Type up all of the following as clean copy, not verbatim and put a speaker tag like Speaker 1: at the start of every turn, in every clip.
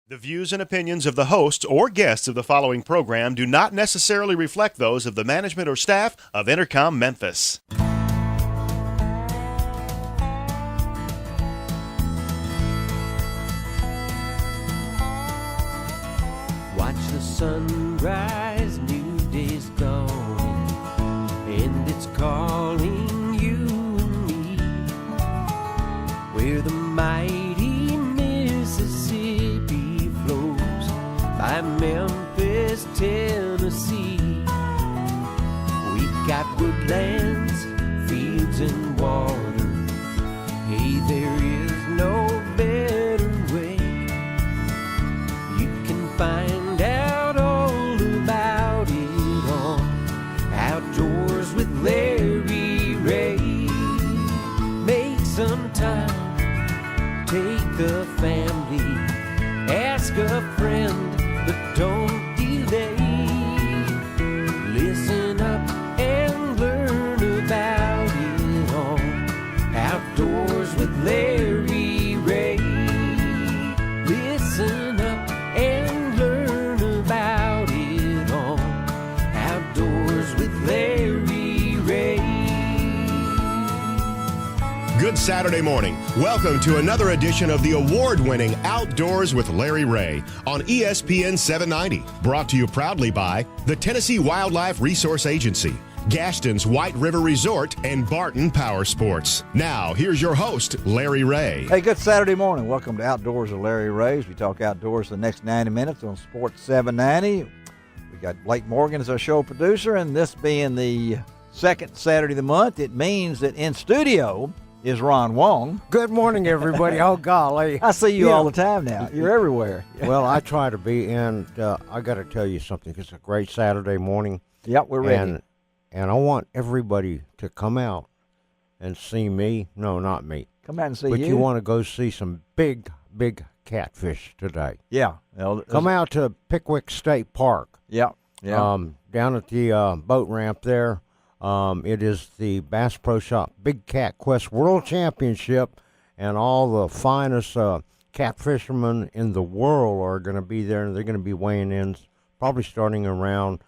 Speaker 1: The views and opinions of the hosts or guests of the following program do not necessarily reflect those of the management or staff of Intercom Memphis.
Speaker 2: Watch the sunrise, new day's dawning, and it's calling you and me. Where the mighty Mississippi flows by Memphis, Tennessee. We've got woodlands, fields, and water. Hey, there is no better way. You can find out all about it on Outdoors with Larry Rea. Make some time, take the family, ask a friend, but don't delay. Listen up and learn about it on Outdoors with Larry Rea. Listen up and learn about it on Outdoors with Larry Rea.
Speaker 1: Good Saturday morning. Welcome to another edition of the award-winning Outdoors with Larry Rea on ESPN 790. Brought to you proudly by the Tennessee Wildlife Resource Agency, Gaston's White River Resort, and Barton Power Sports. Now, here's your host, Larry Rea.
Speaker 3: Hey, good Saturday morning. Welcome to Outdoors with Larry Rea. We talk outdoors the next 90 minutes on Sports 790. We got Blake Morgan as our show producer, and this being the second Saturday of the month, it means that in studio is Ron Wong.
Speaker 4: Good morning, everybody. Oh, golly.
Speaker 3: I see you all the time now. You're everywhere.
Speaker 4: Well, I try to be, and I got to tell you something. It's a great Saturday morning.
Speaker 3: Yep, we're ready.
Speaker 4: And I want everybody to come out and see me. No, not me.
Speaker 3: Come out and see
Speaker 4: but
Speaker 3: you.
Speaker 4: you want to go see some big catfish today.
Speaker 3: Yeah. Well,
Speaker 4: Come out to Pickwick State Park.
Speaker 3: Yeah. Yeah.
Speaker 4: Down at the boat ramp there. It is the Bass Pro Shop Big Cat Quest World Championship, and all the finest cat fishermen in the world are going to be there, and they're going to be weighing in probably starting around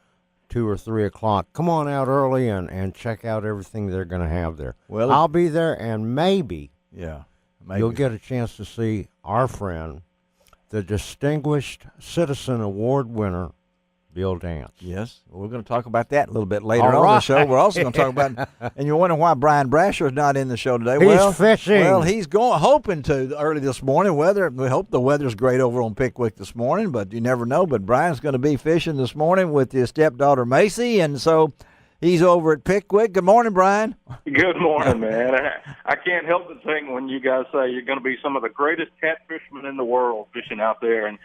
Speaker 4: 2 or 3 o'clock. Come on out early and check out everything they're going to have there.
Speaker 3: Well,
Speaker 4: I'll be there, and maybe
Speaker 3: you'll
Speaker 4: get a chance to see our friend, the Distinguished Citizen Award winner, Bill Dance.
Speaker 3: Yes, we're going to talk about that a little bit later
Speaker 4: All
Speaker 3: on in the
Speaker 4: right.
Speaker 3: show. We're also going to talk about, and you're wondering why Brian Brasher is not in the show today.
Speaker 4: He's fishing.
Speaker 3: Well, he's hoping to early this morning. We hope the weather's great over on Pickwick this morning, but you never know. But Brian's going to be fishing this morning with his stepdaughter Macy, and so he's over at Pickwick. Good morning, Brian.
Speaker 5: Good morning, man. I can't help but think when you guys say you're going to be some of the greatest catfishermen in the world fishing out there, and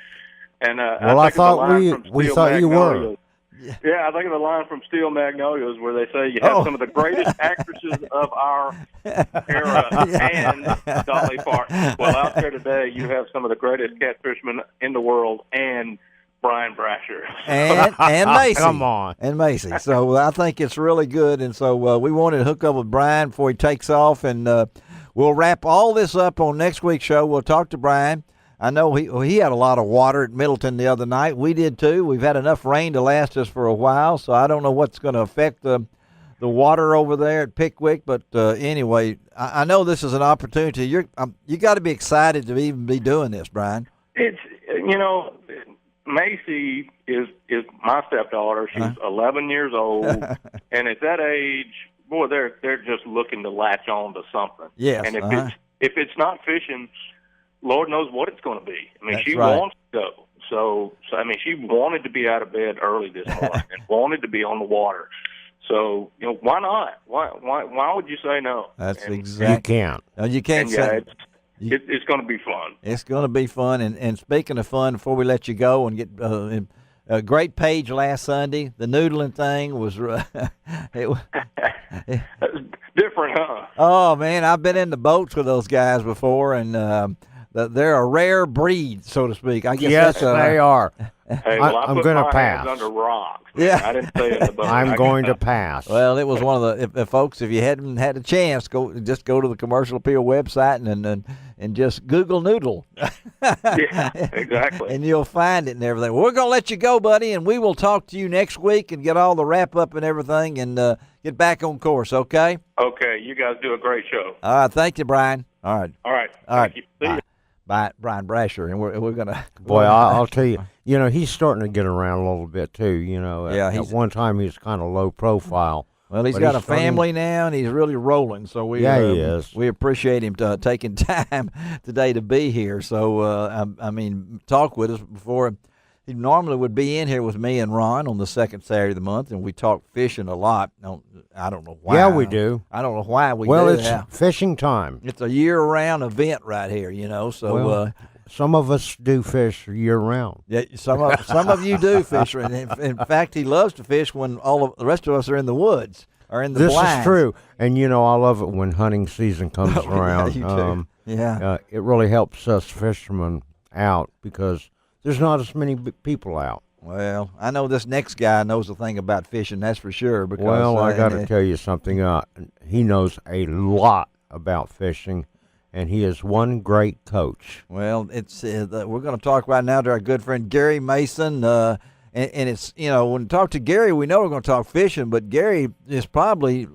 Speaker 4: well, I thought we thought you were.
Speaker 5: Yeah, I think of the line from Steel Magnolias where they say you have some of the greatest actresses of our era and Dolly Parton. Well, out there today, you have some of the greatest catfishermen in the world and Brian Brasher.
Speaker 3: And Macy.
Speaker 4: Come on.
Speaker 3: And Macy. So I think it's really good. And so we wanted to hook up with Brian before he takes off. And we'll wrap all this up on next week's show. We'll talk to Brian. I know he had a lot of water at Middleton the other night. We did too. We've had enough rain to last us for a while. So I don't know what's going to affect the water over there at Pickwick. But anyway, I know this is an opportunity. You got to be excited to even be doing this, Brian.
Speaker 5: It's, Macy is my stepdaughter. She's 11 years old, and at that age, boy, they're just looking to latch on to something.
Speaker 3: Yes.
Speaker 5: And if it's not fishing, Lord knows what it's going to be. I mean,
Speaker 3: That's
Speaker 5: she
Speaker 3: right.
Speaker 5: wants to go. So I mean, she wanted to be out of bed early this morning and wanted to be on the water. So why not? Why would you say no?
Speaker 3: That's
Speaker 5: and,
Speaker 3: exactly.
Speaker 4: You can't.
Speaker 3: No, you can't
Speaker 5: And
Speaker 3: say.
Speaker 5: it's going to be fun.
Speaker 3: It's going to be fun. And speaking of fun, before we let you go and get a great page last Sunday, the noodling thing was
Speaker 5: Different, huh?
Speaker 3: Oh, man, I've been in the boats with those guys before, and they're a rare breed, so to speak. I guess
Speaker 4: Yes, they are.
Speaker 5: Hey, well,
Speaker 4: I'm
Speaker 5: put
Speaker 4: going to
Speaker 5: my
Speaker 4: pass.
Speaker 5: hands under rocks.
Speaker 3: Yeah.
Speaker 5: I didn't say in the boat.
Speaker 4: I'm going to pass.
Speaker 3: Well, it was one of the folks. If you hadn't had a chance, go to the Commercial Appeal website and just Google Noodle.
Speaker 5: Yeah, exactly.
Speaker 3: And you'll find it and everything. Well, we're gonna let you go, buddy, and we will talk to you next week and get all the wrap up and everything and get back on course. Okay.
Speaker 5: Okay, you guys do a great show.
Speaker 3: All right. Thank you, Brian. All right.
Speaker 5: All right.
Speaker 3: All right.
Speaker 5: Thank you. See you.
Speaker 3: Bye, Brian Brasher, and we're gonna.
Speaker 4: Boy, I'll tell you, he's starting to get around a little bit too.
Speaker 3: Yeah,
Speaker 4: at one time he was kind of low profile.
Speaker 3: Well, he's
Speaker 4: But
Speaker 3: got
Speaker 4: he's
Speaker 3: a family now, and he's really rolling. So he is. We appreciate him taking time today to be here. So I mean, talk with us before. He normally would be in here with me and Ron on the second Saturday of the month, and we talk fishing a lot. I don't know why.
Speaker 4: Yeah, we do.
Speaker 3: I don't know why we
Speaker 4: Well,
Speaker 3: do
Speaker 4: it's
Speaker 3: that.
Speaker 4: fishing time.
Speaker 3: It's a year-round event right here, So
Speaker 4: Well, some of us do fish year-round.
Speaker 3: yeah, some of you do fish. And in fact, he loves to fish when all of the rest of us are in the woods or in the
Speaker 4: This
Speaker 3: blinds.
Speaker 4: is true, and I love it when hunting season comes around.
Speaker 3: you do. Yeah.
Speaker 4: It really helps us fishermen out because there's not as many people out.
Speaker 3: Well, I know this next guy knows a thing about fishing, that's for sure. Because,
Speaker 4: Well, I got to tell you something. He knows a lot about fishing, and he is one great coach.
Speaker 3: Well, it's we're going to talk right now to our good friend Garry Mason, and it's when we talk to Garry, we know we're going to talk fishing, but Garry is probably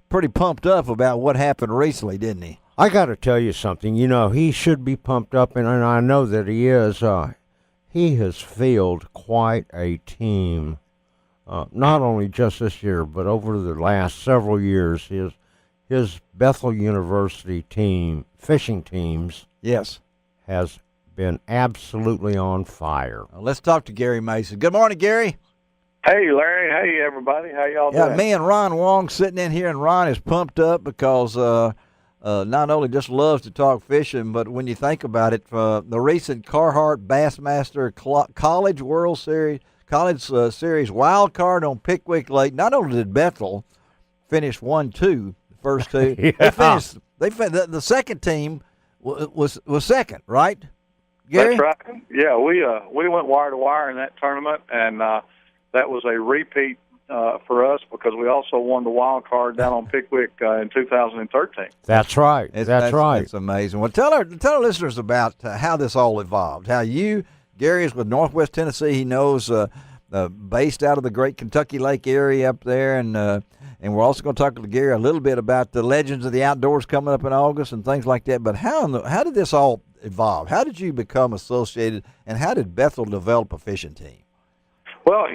Speaker 3: pretty pumped up about what happened recently, didn't he?
Speaker 4: I got to tell you something. He should be pumped up, and I know that he is. He has fielded quite a team, not only just this year, but over the last several years. His Bethel University team, fishing teams,
Speaker 3: Yes.
Speaker 4: has been absolutely on fire.
Speaker 3: Let's talk to Garry Mason. Good morning, Garry.
Speaker 5: Hey, Larry. Hey, everybody. How y'all
Speaker 3: Yeah,
Speaker 5: doing?
Speaker 3: me and Ron Wong sitting in here, and Ron is pumped up because not only just loves to talk fishing, but when you think about it, the recent Carhartt Bassmaster College World Series, Series wild card on Pickwick Lake, not only did Bethel finish 1-2, the first two,
Speaker 4: Yeah.
Speaker 3: the second team was second, right, Garry?
Speaker 5: That's right. Yeah, we went wire to wire in that tournament, and that was a repeat for us because we also won the wild card down on Pickwick in 2013.
Speaker 4: That's right. That's right.
Speaker 3: It's amazing. Well, tell our listeners about how this all evolved. How Garry is with Northwest Tennessee. He knows based out of the great Kentucky Lake area up there, and we're also going to talk to Garry a little bit about the Legends of the Outdoors coming up in August and things like that. But how did this all evolve? How did you become associated, and how did Bethel develop a fishing team?
Speaker 5: Well,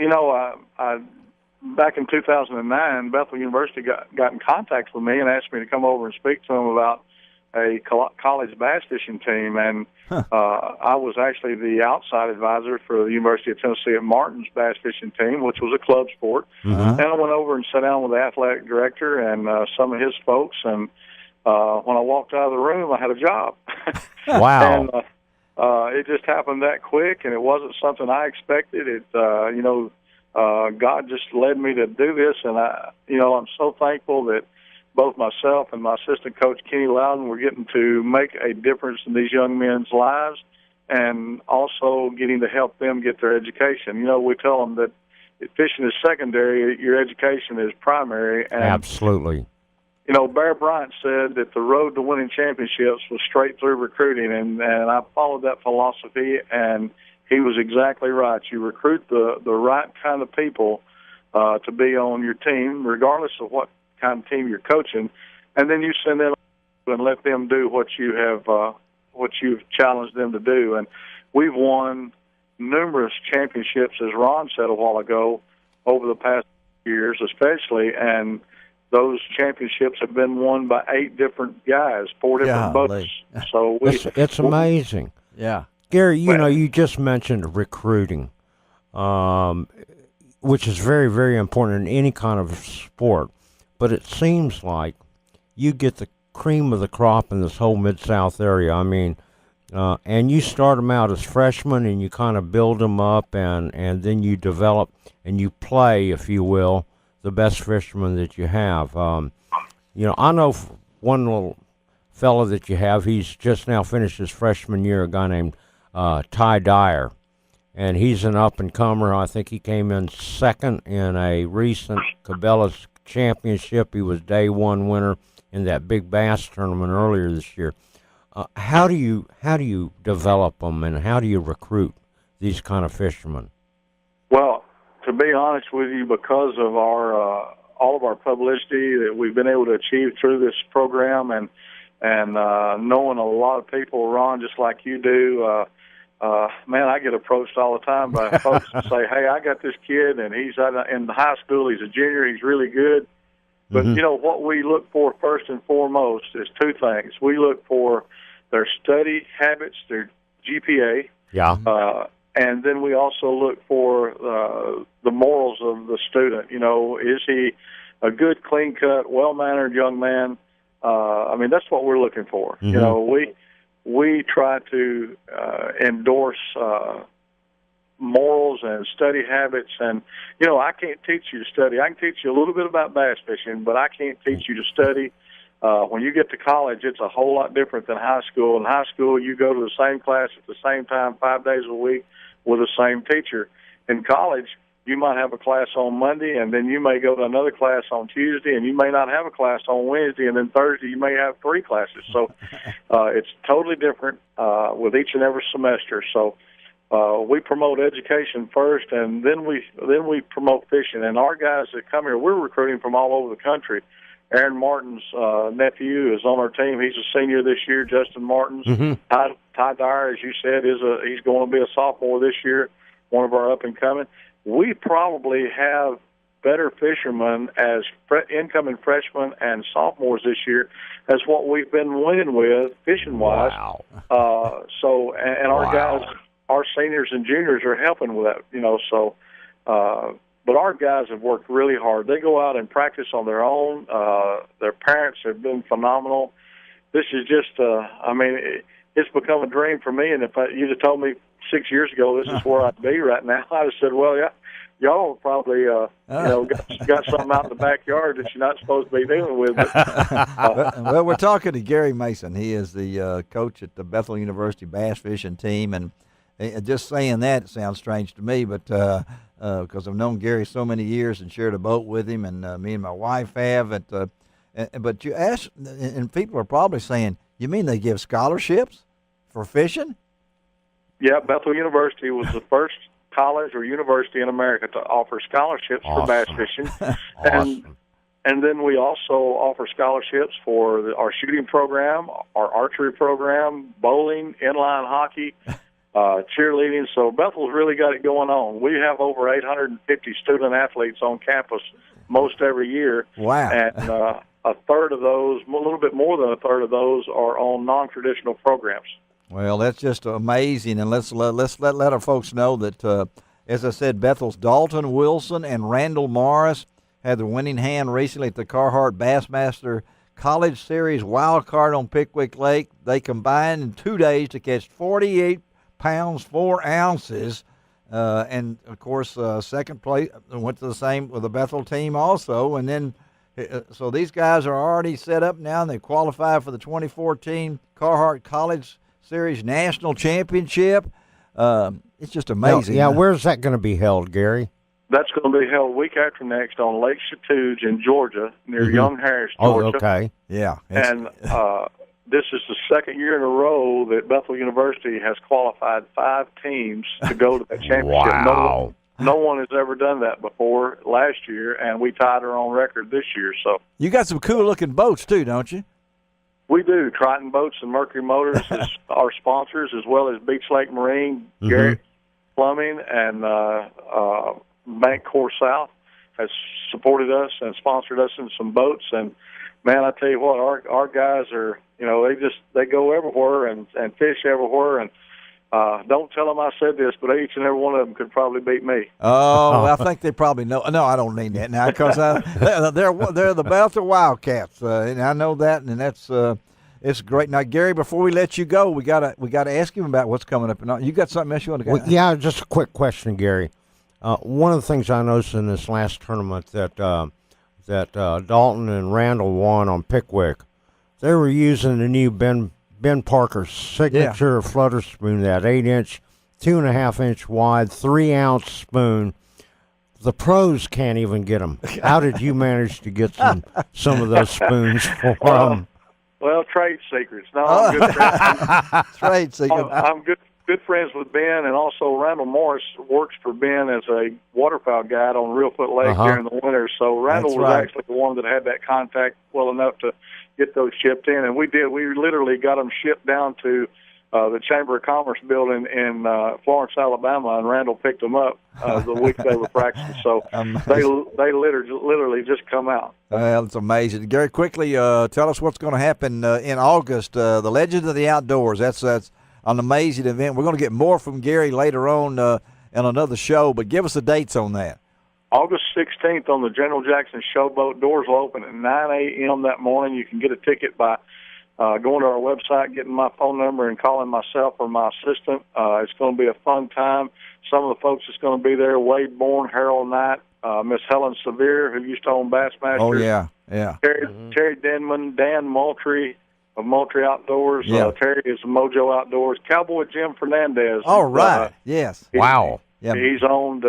Speaker 5: back in 2009, Bethel University got in contact with me and asked me to come over and speak to them about a college bass fishing team. And I was actually the outside advisor for the University of Tennessee at Martin's bass fishing team, which was a club sport. And I went over and sat down with the athletic director and some of his folks. And when I walked out of the room, I had a job.
Speaker 4: Wow.
Speaker 5: And it just happened that quick, and it wasn't something I expected. God just led me to do this, and I'm so thankful that both myself and my assistant coach, Kenny Loudon, were getting to make a difference in these young men's lives and also getting to help them get their education. We tell them that if fishing is secondary, your education is primary. And,
Speaker 4: Absolutely.
Speaker 5: Bear Bryant said that the road to winning championships was straight through recruiting, and I followed that philosophy, and he was exactly right. You recruit the right kind of people to be on your team, regardless of what kind of team you're coaching, and then you send them and let them do what you've challenged them to do. And we've won numerous championships, as Ron said a while ago, over the past years especially, and those championships have been won by 8 different guys, 4 different boats. So
Speaker 4: it's amazing.
Speaker 3: Yeah.
Speaker 4: Garry, you just mentioned recruiting, which is very, very important in any kind of sport. But it seems like you get the cream of the crop in this whole Mid-South area. I mean, and you start them out as freshmen, and you kind of build them up, and then you develop and you play, if you will, the best fishermen that you have. I know one little fella that you have. He's just now finished his freshman year, a guy named Ty Dyer. and he's an up-and-comer. I think he came in second in a recent Cabela's championship. He was day one winner in that big bass tournament earlier this year. How do you develop them, and how do you recruit these kind of fishermen?
Speaker 5: Well, to be honest with you, because of our all of our publicity that we've been able to achieve through this program, and knowing a lot of people, Ron, just like you do, man, I get approached all the time by folks that say, "Hey, I got this kid, and he's in high school. He's a junior. He's really good." But you know what we look for first and foremost is two things. We look for their study habits, their GPA.
Speaker 4: Yeah.
Speaker 5: And then we also look for the morals of the student. You know, is he a good, clean-cut, well-mannered young man? I mean, that's what we're looking for. You know, we try to endorse morals and study habits. And, you know, I can't teach you to study. I can teach you a little bit about bass fishing, but I can't teach you to study. When you get to college, it's a whole lot different than high school. In high school, you go to the same class at the same time 5 days a week with the same teacher. In college, you might have a class on Monday, and then you may go to another class on Tuesday, and you may not have a class on Wednesday, and then Thursday you may have 3 classes. So it's totally different with each and every semester. So we promote education first, and then we promote fishing. And our guys that come here, we're recruiting from all over the country. Aaron Martin's nephew is on our team. He's a senior this year. Justin Martin's. Ty Dyer, as you said, he's going to be a sophomore this year, one of our up-and-coming. We probably have better fishermen as incoming freshmen and sophomores this year as what we've been winning with fishing-wise.
Speaker 4: Wow.
Speaker 5: And our guys, our seniors and juniors are helping with that, you know, so but our guys have worked really hard. They go out and practice on their own. Their parents have been phenomenal. This is just, it's become a dream for me. And if you'd have told me 6 years ago this is where I'd be right now, I'd have said, well, yeah, y'all probably, got something out in the backyard that you're not supposed to be dealing with. But,
Speaker 3: well, we're talking to Garry Mason. He is the coach at the Bethel University bass fishing team. And just saying that sounds strange to me, but because I've known Garry so many years and shared a boat with him, and me and my wife have. But you ask, and people are probably saying, you mean they give scholarships for fishing?
Speaker 5: Yeah, Bethel University was the first college or university in America to offer scholarships for bass fishing. And then we also offer scholarships for our shooting program, our archery program, bowling, inline hockey, cheerleading. So Bethel's really got it going on. We have over 850 student athletes on campus most every year.
Speaker 3: Wow.
Speaker 5: And a third of those, a little bit more than a third of those, are on non-traditional programs.
Speaker 3: Well, that's just amazing. And let's let our folks know that, as I said, Bethel's Dalton Wilson and Randall Morris had the winning hand recently at the Carhartt Bassmaster College Series Wild Card on Pickwick Lake. They combined in 2 days to catch 48 pounds, 4 ounces. And, of course, second place went to the same with the Bethel team also. And then, so these guys are already set up now, and they qualified for the 2014 Carhartt College Series National Championship. It's just amazing.
Speaker 4: Yeah, where's that going to be held, Garry?
Speaker 5: That's going to be held week after next on Lake Chatouge in Georgia, near Young Harris, Georgia.
Speaker 4: Oh, okay.
Speaker 3: Yeah.
Speaker 5: And this is the second year in a row that Bethel University has qualified 5 teams to go to that championship.
Speaker 4: Wow.
Speaker 5: No one has ever done that before last year, and we tied our own record this year. So
Speaker 3: you got some cool-looking boats, too, don't you?
Speaker 5: We do. Triton Boats and Mercury Motors is our sponsors, as well as Beach Lake Marine, Garrett Plumbing, and Bank Core South has supported us and sponsored us in some boats. And, man, I tell you what, our guys are, they go everywhere and fish everywhere. And don't tell them I said this, but each and every one of them could probably beat me.
Speaker 3: Oh, I think they probably know. No, I don't mean that now, because they're the Bethel Wildcats, and I know that, and that's it's great. Now, Garry, before we let you go, we gotta ask him about what's coming up. And you got something else you want to go?
Speaker 4: Well, yeah, just a quick question, Garry. One of the things I noticed in this last tournament that Dalton and Randall won on Pickwick, they were using the new Ben Parker's signature flutter spoon, that 8-inch 2.5-inch wide, 3-ounce spoon. The pros can't even get them. How did you manage to get some of those spoons for them?
Speaker 5: Well, trade secrets. No, I'm good friends.
Speaker 3: Trade secret.
Speaker 5: I'm good friends with Ben, and also Randall Morris works for Ben as a waterfowl guide on Reelfoot Lake during the winter. So Randall
Speaker 3: That's
Speaker 5: was
Speaker 3: right.
Speaker 5: actually the one that had that contact well enough to get those shipped in, and we did. We literally got them shipped down to the Chamber of Commerce building in Florence, Alabama, and Randall picked them up the week they were practicing. So they literally just come out.
Speaker 3: Well, it's amazing. Gary, quickly tell us what's going to happen in August. The Legends of the Outdoors. That's an amazing event. We're going to get more from Gary later on in another show, but give us the dates on that.
Speaker 5: August 16th on the General Jackson Showboat. Doors will open at 9 a.m. that morning. You can get a ticket by going to our website, getting my phone number, and calling myself or my assistant. It's going to be a fun time. Some of the folks that's going to be there, Wade Bourne, Harold Knight, Miss Helen Sevier, who used to own Bassmaster.
Speaker 3: Oh, yeah.
Speaker 5: Terry Denman, Dan Moultrie of Moultrie Outdoors.
Speaker 3: Yeah.
Speaker 5: Terry is Mojo Outdoors. Cowboy Jim Fernandez.
Speaker 3: All right. Yes.
Speaker 4: Wow.
Speaker 3: Yeah.
Speaker 5: He's owned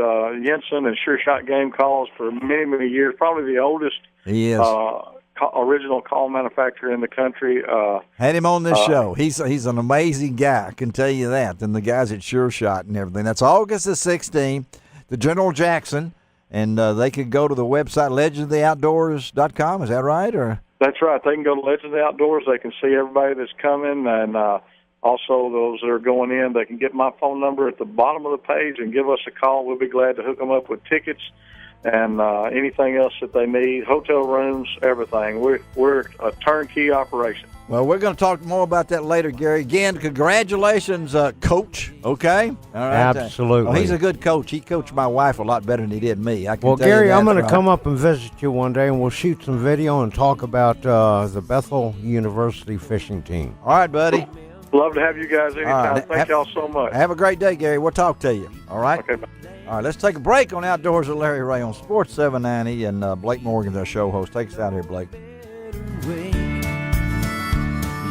Speaker 5: Jensen and Sure Shot Game Calls for many, many years. Probably the oldest
Speaker 3: He is.
Speaker 5: original call manufacturer in the country.
Speaker 3: Had him on this show. He's an amazing guy, I can tell you that. And the guys at Sure Shot and everything. That's August the 16th, the General Jackson, and they could go to the website legendsoftheoutdoors.com. Is that right? Or
Speaker 5: That's right. They can go to Legends of the Outdoors. They can see everybody that's coming, and also those that are going in. They can get my phone number at the bottom of the page and give us a call. We'll be glad to hook them up with tickets and anything else that they need, hotel rooms, everything. We're a turnkey operation.
Speaker 3: Well, we're going to talk more about that later, Gary. Again, congratulations, Coach. Okay? All right.
Speaker 4: Absolutely.
Speaker 3: He's a good coach. He coached my wife a lot better than he did me. I can
Speaker 4: Well,
Speaker 3: tell you
Speaker 4: Gary,
Speaker 3: that,
Speaker 4: I'm going to
Speaker 3: right?
Speaker 4: come up and visit you one day, and we'll shoot some video and talk about the Bethel University fishing team.
Speaker 3: All right, buddy.
Speaker 5: Love to have you guys anytime.
Speaker 3: right.
Speaker 5: Thank y'all so much.
Speaker 3: Have a great day, Gary. We'll talk to you. All right?
Speaker 5: Okay, bye.
Speaker 3: All right, let's take a break on Outdoors with Larry Rea on Sports 790, and Blake Morgan's our show host. Take us out here, Blake.
Speaker 2: Way.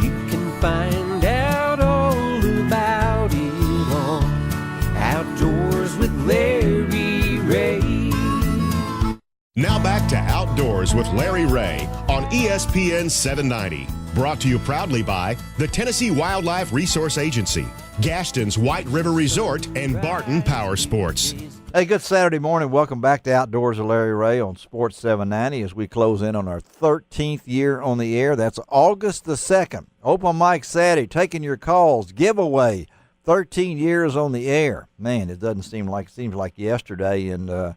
Speaker 2: You can find out all about it on Outdoors with Larry Rea.
Speaker 1: Now back to Outdoors with Larry Rea on ESPN 790. Brought to you proudly by the Tennessee Wildlife Resource Agency, Gaston's White River Resort, and Barton Power Sports.
Speaker 3: Hey, good Saturday morning. Welcome back to Outdoors with Larry Rea on Sports 790 as we close in on our 13th year on the air. That's August the 2nd. Open mic Saturday, taking your calls, giveaway, 13 years on the air. Man, it doesn't seem like, seems like yesterday. And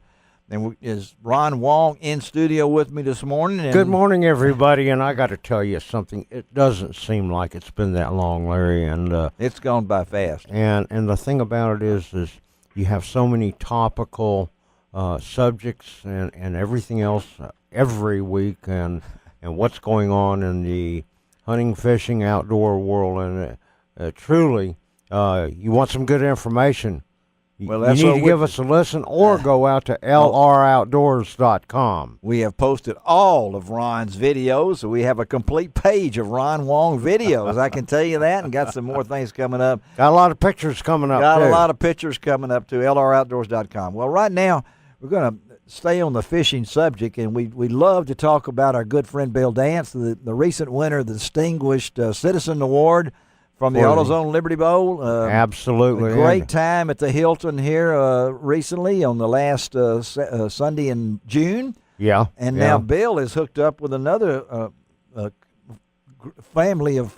Speaker 3: is Ron Wong in studio with me this morning? And
Speaker 4: Good morning, everybody, and I got to tell you something. It doesn't seem like it's been that long, Larry, and
Speaker 3: it's gone by fast.
Speaker 4: And the thing about it is you have so many topical subjects and everything else every week, and what's going on in the hunting, fishing, outdoor world, and truly, you want some good information.
Speaker 3: Well,
Speaker 4: you
Speaker 3: that's
Speaker 4: need
Speaker 3: what
Speaker 4: to
Speaker 3: we-
Speaker 4: give us a listen or go out to lroutdoors.com.
Speaker 3: We have posted all of Ron's videos, so we have a complete page of Ron Wong videos. I can tell you that, and got some more things coming up.
Speaker 4: Got a lot of pictures coming up,
Speaker 3: Got
Speaker 4: too.
Speaker 3: a lot of pictures coming up to lroutdoors.com. Well, right now, we're going to stay on the fishing subject, and we love to talk about our good friend Bill Dance, the recent winner of the Distinguished Citizen Award from the AutoZone Liberty Bowl.
Speaker 4: Absolutely.
Speaker 3: A great time at the Hilton here recently on the last Sunday in June.
Speaker 4: Yeah.
Speaker 3: And now Bill is hooked up with another family of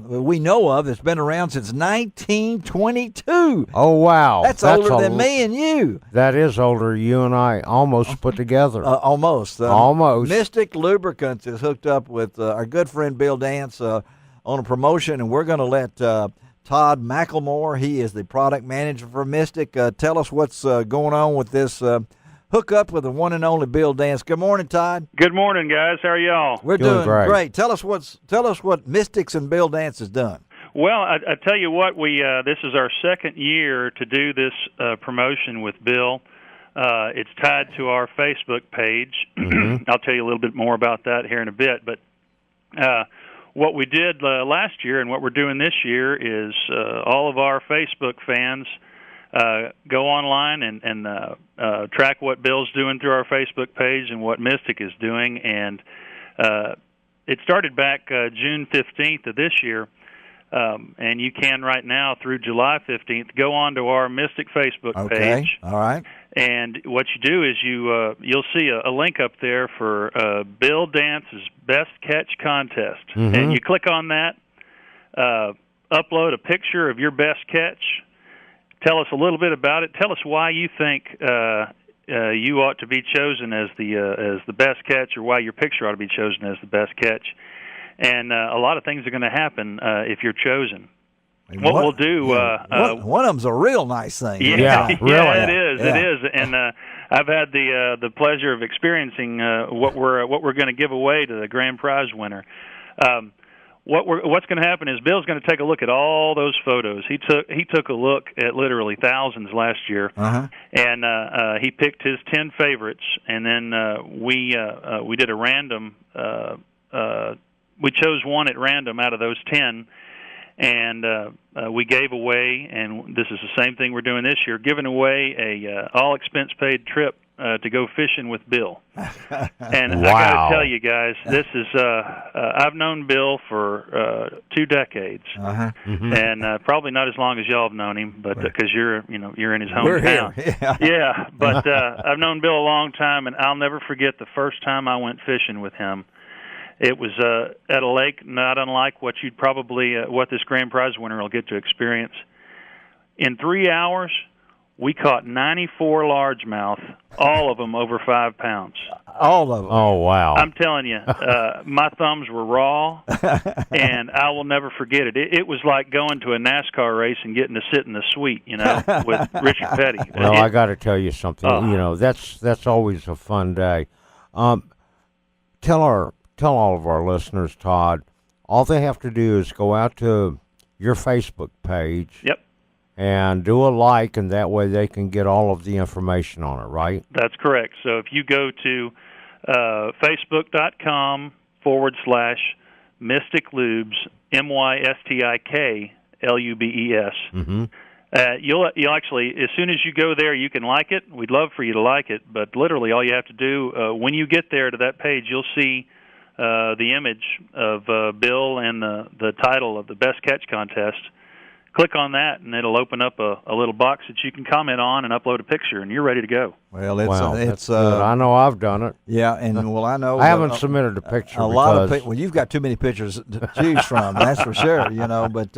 Speaker 3: we know of that's been around since 1922.
Speaker 4: Oh, wow.
Speaker 3: That's older than me and you.
Speaker 4: That is older. You and I almost put together.
Speaker 3: Almost.
Speaker 4: Almost.
Speaker 3: Mystic Lubricants is hooked up with our good friend Bill Dance on a promotion, and we're going to let Todd McElmore, he is the product manager for Mystic, tell us what's going on with this hook up with the one and only Bill Dance. Good morning, Todd.
Speaker 6: Good morning, guys. How are y'all?
Speaker 3: We're
Speaker 4: Doing
Speaker 3: doing
Speaker 4: great.
Speaker 3: Tell us what Mystics and Bill Dance has done.
Speaker 6: Well, I tell you what, we this is our second year to do this promotion with Bill. It's tied to our Facebook page.
Speaker 4: Mm-hmm.
Speaker 6: I'll tell you a little bit more about that here in a bit. But what we did last year and what we're doing this year is all of our Facebook fans go online and track what Bill's doing through our Facebook page and what Mystic is doing. And it started back June 15th of this year, and you can right now through July 15th go on to our Mystic Facebook page.
Speaker 3: All right.
Speaker 6: And what you do is you'll see a link up there for Bill Dance's Best Catch Contest. And you click on that, upload a picture of your best catch, tell us a little bit about it, tell us why you think you ought to be chosen as the best catch, or why your picture ought to be chosen as the best catch. And a lot of things are going to happen if you're chosen. What we'll do...
Speaker 3: one of them's a real nice thing.
Speaker 6: Yeah,
Speaker 4: really.
Speaker 6: It is. It is. And I've had the pleasure of experiencing what we're going to give away to the grand prize winner. What's going to happen is Bill's going to take a look at all those photos. He took a look at literally thousands last year, and he picked his 10 favorites, and then we did a random. We chose one at random out of those 10. And we gave away, and this is the same thing we're doing this year, giving away a all-expense-paid trip to go fishing with Bill. And
Speaker 4: wow.
Speaker 6: I got to tell you guys, this is I've known Bill for 2 decades, and probably not as long as y'all have known him, but because you're in his hometown.
Speaker 3: We're here.
Speaker 6: Yeah, but I've known Bill a long time, and I'll never forget the first time I went fishing with him. It was at a lake not unlike what you'd probably what this grand prize winner will get to experience. In 3 hours, we caught 94 largemouth, all of them over 5 pounds.
Speaker 3: All of them.
Speaker 4: Oh, wow.
Speaker 6: I'm telling you, my thumbs were raw, and I will never forget it. It was like going to a NASCAR race and getting to sit in the suite, with Richard Petty.
Speaker 4: Well, I got to tell you something. That's always a fun day. Tell all of our listeners, Todd, all they have to do is go out to your Facebook page.
Speaker 6: Yep.
Speaker 4: And do a like, and that way they can get all of the information on it, right?
Speaker 6: That's correct. So if you go to Facebook.com/Mystic Lubes, MYSTIKLUBES. You'll actually, as soon as you go there, you can like it. We'd love for you to like it, but literally all you have to do, when you get there to that page, you'll see the image of Bill and the title of the Best Catch Contest. Click on that, and it'll open up a little box that you can comment on and upload a picture, and you're ready to go.
Speaker 3: Well, it's
Speaker 4: I know I've done it.
Speaker 3: Yeah, and I know
Speaker 4: I haven't submitted a picture.
Speaker 3: Lot of people. Well, you've got too many pictures to choose from. That's for sure. But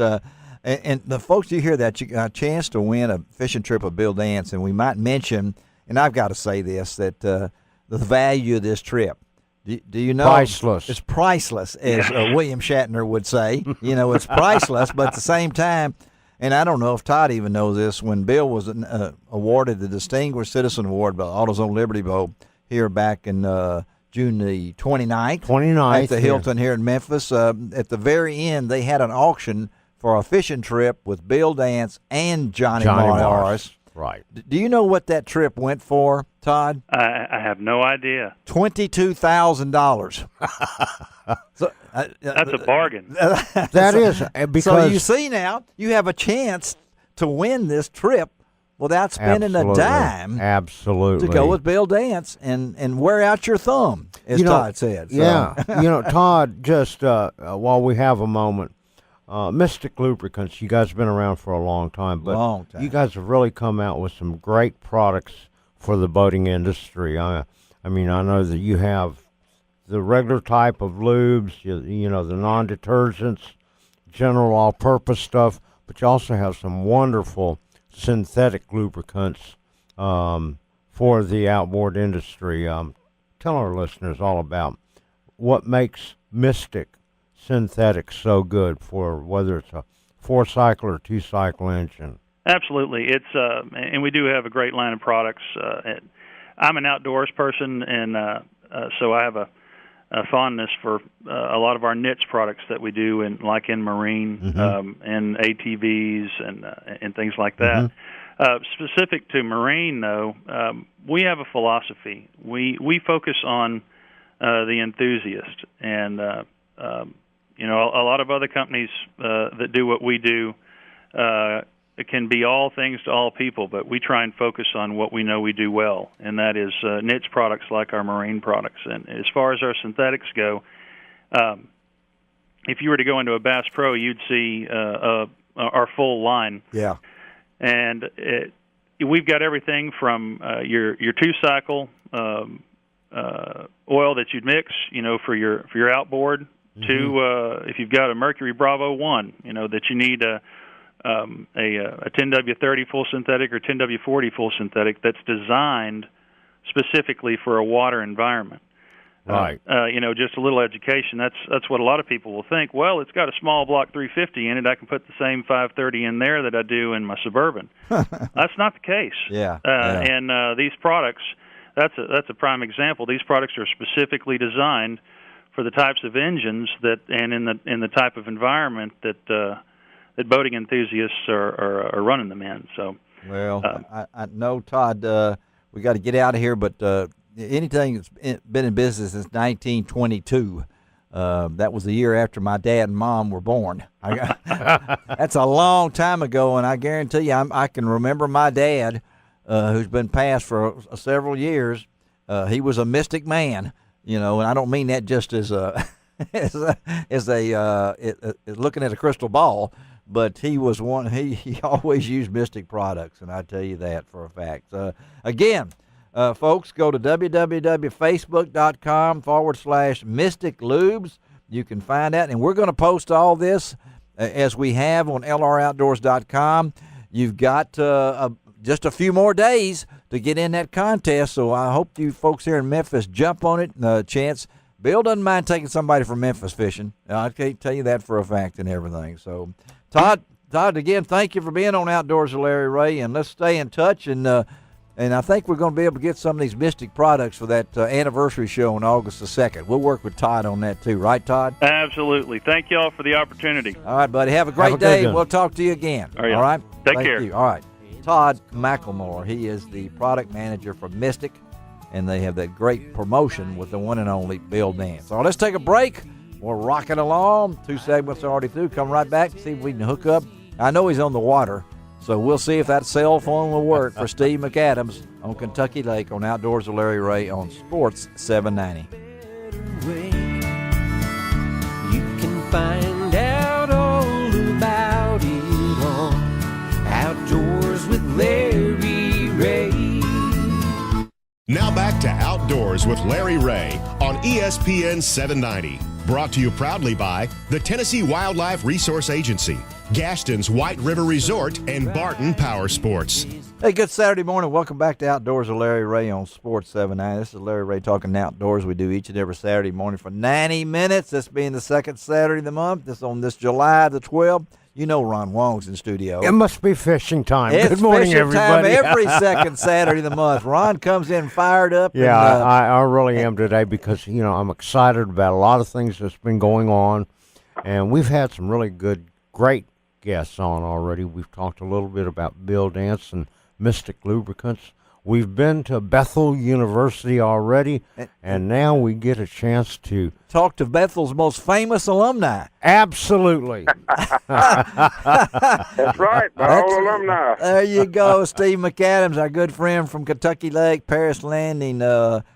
Speaker 3: and the folks you hear that you got a chance to win a fishing trip with Bill Dance, and we might mention, and I've got to say this, that the value of this trip. Do you know?
Speaker 4: Priceless.
Speaker 3: It's priceless, as William Shatner would say. It's priceless, but at the same time, and I don't know if Todd even knows this, when Bill was awarded the Distinguished Citizen Award by the AutoZone Liberty Bowl here back in June the 29th at the Hilton here in Memphis, at the very end, they had an auction for a fishing trip with Bill Dance and Johnny Morris.
Speaker 4: Right.
Speaker 3: Do you know what that trip went for, Todd?
Speaker 6: I have no idea.
Speaker 3: $22,000. So,
Speaker 6: that's a bargain.
Speaker 4: That is, because
Speaker 3: so you see now, you have a chance to win this trip without spending a dime.
Speaker 4: Absolutely.
Speaker 3: To go with Bill Dance and wear out your thumb, as Todd said. So.
Speaker 4: Yeah. Todd, just while we have a moment, Mystic Lubricants, you guys have been around for a long time, but you guys have really come out with some great products for the boating industry. I know that you have the regular type of lubes, the non-detergents, general all-purpose stuff, but you also have some wonderful synthetic lubricants for the outboard industry. Tell our listeners all about what makes Mystic synthetic so good for whether it's a 4-cycle or 2-cycle engine.
Speaker 6: Absolutely. It's and we do have a great line of products. I'm an outdoors person, and so I have a fondness for a lot of our niche products that we do, like in marine and ATVs and things like that. Specific to marine, though, we have a philosophy. We focus on the enthusiast, and a lot of other companies that do what we do can be all things to all people, but we try and focus on what we know we do well, and that is niche products like our marine products. And as far as our synthetics go, if you were to go into a Bass Pro, you'd see our full line.
Speaker 3: Yeah.
Speaker 6: And we've got everything from your two-cycle oil that you'd mix, for your outboard, to if you've got a Mercury Bravo 1, that you need a 10W30 full synthetic or 10W40 full synthetic that's designed specifically for a water environment.
Speaker 4: Right.
Speaker 6: Just a little education. That's what a lot of people will think. Well, it's got a small block 350 in it. I can put the same 530 in there that I do in my Suburban. That's not the case.
Speaker 3: Yeah.
Speaker 6: And these products, that's a prime example. These products are specifically designed for the types of engines and in the type of environment that boating enthusiasts are running them in. So,
Speaker 3: well, I know, Todd, we got to get out of here, but anything that's been in business since 1922. That was the year after my dad and mom were born. That's a long time ago, and I guarantee you, I can remember my dad, who's been passed for several years. He was a mystic man, and I don't mean that just as looking at a crystal ball. But he was one. He always used Mystic products, and I tell you that for a fact. Again, folks, go to www.facebook.com/Mystic Lubes. You can find that, and we're going to post all this as we have on lroutdoors.com. You've got just a few more days to get in that contest, so I hope you folks here in Memphis jump on it. Chance, Bill doesn't mind taking somebody from Memphis fishing. I can tell you that for a fact and everything. So, Todd, again, thank you for being on Outdoors with Larry Rea, and let's stay in touch. And I think we're going to be able to get some of these Mystic products for that anniversary show on August the 2nd. We'll work with Todd on that too, right, Todd?
Speaker 6: Absolutely. Thank you all for the opportunity.
Speaker 3: All right, buddy. Have a great day, and we'll talk to you again.
Speaker 6: All right.
Speaker 3: All right?
Speaker 6: Take care.
Speaker 3: You. All right. Todd McElmore, he is the product manager for Mystic, and they have that great promotion with the one and only Bill Dance. So let's take a break. We're rocking along. 2 segments already through. Come right back and see if we can hook up. I know he's on the water, so we'll see if that cell phone will work for Steve McCadams on Kentucky Lake on Outdoors with Larry Rea on Sports 790.
Speaker 2: You can find out all about it on Outdoors with Larry Rea.
Speaker 1: Now back to Outdoors with Larry Rea on ESPN 790. Brought to you proudly by the Tennessee Wildlife Resource Agency, Gaston's White River Resort, and Barton Power Sports.
Speaker 3: Hey, good Saturday morning. Welcome back to Outdoors with Larry Rea on Sports 790. This is Larry Rea talking outdoors. We do each and every Saturday morning for 90 minutes. This being the second Saturday of the month. This on this July the 12th. You know Ron Wong's in studio.
Speaker 4: It must be fishing time.
Speaker 3: It's
Speaker 4: Good morning,
Speaker 3: fishing
Speaker 4: everybody.
Speaker 3: time every second Saturday of the month. Ron comes in fired up.
Speaker 4: Yeah,
Speaker 3: and,
Speaker 4: I really am today because, I'm excited about a lot of things that's been going on. And we've had some really great guests on already. We've talked a little bit about Bill Dance and Mystic Lubricants. We've been to Bethel University already, and now we get a chance to
Speaker 3: talk to Bethel's most famous alumni.
Speaker 4: Absolutely.
Speaker 7: That's right, my old alumni.
Speaker 3: There you go, Steve McCadams, our good friend from Kentucky Lake, Paris Landing,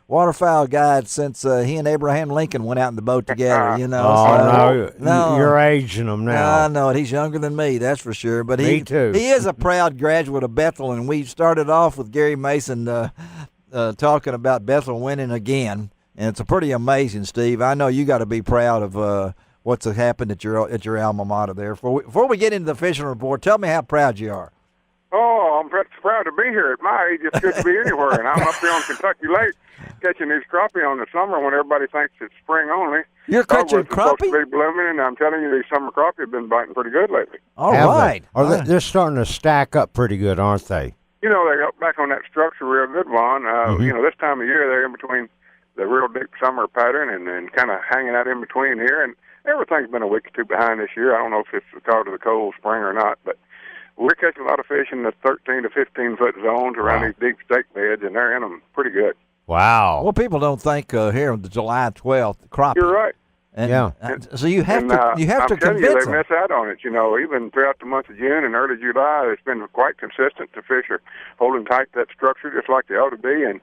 Speaker 3: waterfowl guide since he and Abraham Lincoln went out in the boat together,
Speaker 4: No, you're aging him now.
Speaker 3: I know it. He's younger than me, that's for sure. But
Speaker 4: me too.
Speaker 3: He is a proud graduate of Bethel, and we started off with Garry Mason talking about Bethel winning again, and it's a pretty amazing, Steve. I know you got to be proud of what's happened at your alma mater there. Before we get into the fishing report, tell me how proud you are.
Speaker 7: Oh, I'm proud to be here. At my age, it's good to be anywhere, and I'm up here on Kentucky Lake catching these crappie on the summer when everybody thinks it's spring only.
Speaker 3: You're catching crappie?
Speaker 7: Supposed to be blooming, and I'm telling you, these summer crappie have been biting pretty good lately.
Speaker 3: All right.
Speaker 4: They're starting to stack up pretty good, aren't they?
Speaker 7: They got back on that structure real good, Vaughn. This time of year, they're in between the real deep summer pattern and kind of hanging out in between here. And everything's been a week or two behind this year. I don't know if it's because of the cold spring or not, but we're catching a lot of fish in the 13 to 15-foot zones around these deep stake beds, and they're in them pretty good.
Speaker 4: Wow.
Speaker 3: Well, people don't think here on the July 12th, crappie.
Speaker 7: You're right.
Speaker 3: And,
Speaker 4: Yeah.
Speaker 3: So you have to
Speaker 7: I'm telling
Speaker 3: convince
Speaker 7: you, they
Speaker 3: them.
Speaker 7: miss out on it. Even throughout the month of June and early July, it's been quite consistent. The fish are holding tight to that structure just like they ought to be, and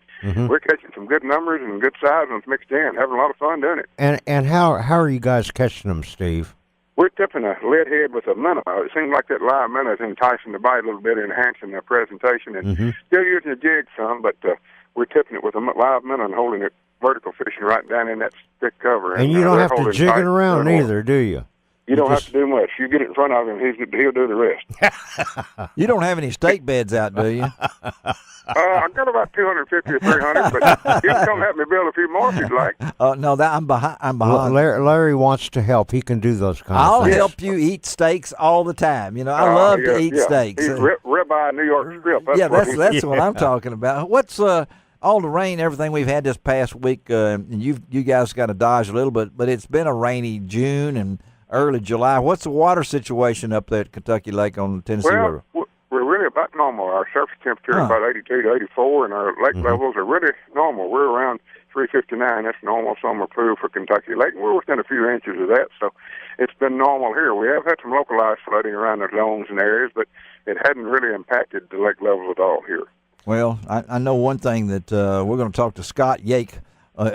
Speaker 7: we're catching some good numbers and good size ones mixed in. Having a lot of fun doing it.
Speaker 4: And how are you guys catching them, Steve?
Speaker 7: We're tipping a lead head with a minnow. It seems like that live minnow is enticing the bite a little bit, enhancing the presentation, and still using the jig some, but we're tipping it with a live minnow and holding it vertical fishing right down in that thick cover.
Speaker 4: And you don't have to jig it around either, do you?
Speaker 7: You don't have to do much. You get it in front of him, he'll do the rest.
Speaker 3: You don't have any stake beds out, do you?
Speaker 7: I've got about 250 or 300, but you can come help me build a few more if you'd like.
Speaker 3: No, I'm behind.
Speaker 4: Larry wants to help. He can do those kinds
Speaker 3: I'll
Speaker 4: of things.
Speaker 3: help you eat steaks all the time. I love to eat steaks.
Speaker 7: Ribeye New York strip.
Speaker 3: That's what I'm talking about. What's all the rain, everything we've had this past week, and you guys got to dodge a little bit, but it's been a rainy June and early July. What's the water situation up there at Kentucky Lake on the Tennessee River?
Speaker 7: We're really about normal. Our surface temperature is about 82 to 84, and our lake levels are really normal. We're around 359. That's normal summer pool for Kentucky Lake, and we're within a few inches of that, so it's been normal here. We have had some localized flooding around the zones and areas, but it hadn't really impacted the lake levels at all here.
Speaker 3: Well, I know one thing that we're going to talk to Scott Yaich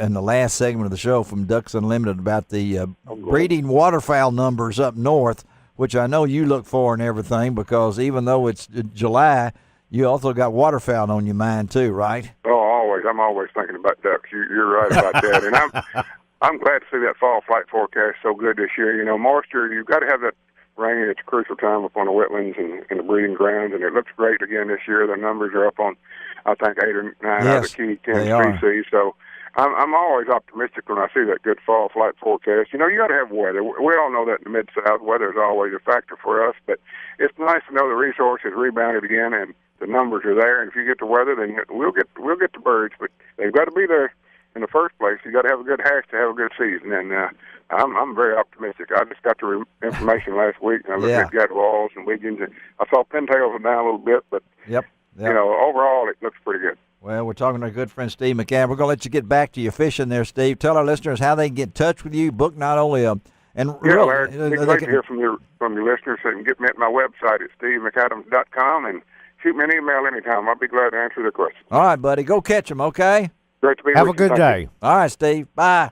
Speaker 3: in the last segment of the show from Ducks Unlimited about the breeding waterfowl numbers up north, which I know you look for and everything, because even though it's July, you also got waterfowl on your mind too, right?
Speaker 7: Oh, always. I'm always thinking about ducks. You're right about that. And I'm glad to see that fall flight forecast so good this year. Moisture, you've got to have that rain. It's a crucial time upon the wetlands and the breeding grounds, and it looks great again this year. The numbers are up on, I think, 8 or 9 out of the key 10 species. So I'm always optimistic when I see that good fall flight forecast. You got to have weather. We all know that in the Mid-South, weather is always a factor for us, but it's nice to know the resource has rebounded again and the numbers are there. And if you get the weather, then we'll get the birds, but they've got to be there in the first place. You got to have a good hatch to have a good season, and I'm very optimistic. I just got the information last week, and I looked at gadwalls and wiggins, and I saw pintails were down a little bit, but overall it looks pretty good.
Speaker 3: Well, we're talking to our good friend Steve McCann. We're going to let you get back to your fishing there, Steve. Tell our listeners how they can get in touch with you. Book not only Larry,
Speaker 7: it's great to hear from your listeners. So you can get me at my website at stevemccadams.com and shoot me an email anytime. I'll be glad to answer the questions.
Speaker 3: All right, buddy. Go catch them, okay?
Speaker 7: Great to be
Speaker 4: Have
Speaker 7: with
Speaker 4: a good day.
Speaker 3: All right, Steve. Bye.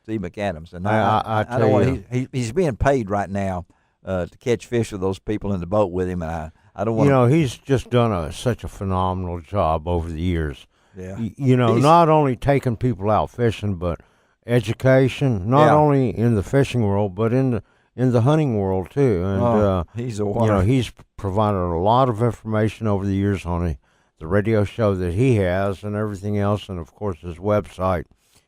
Speaker 3: Steve McCadams. And
Speaker 4: I
Speaker 3: don't want he's being paid right now to catch fish with those people in the boat with him, and I don't want
Speaker 4: he's just done such a phenomenal job over the years.
Speaker 3: Yeah.
Speaker 4: Not only taking people out fishing, but education, not only in the fishing world, but in the hunting world too. And
Speaker 3: he's a water.
Speaker 4: He's provided a lot of information over the years on the radio show that he has and everything else, and of course his website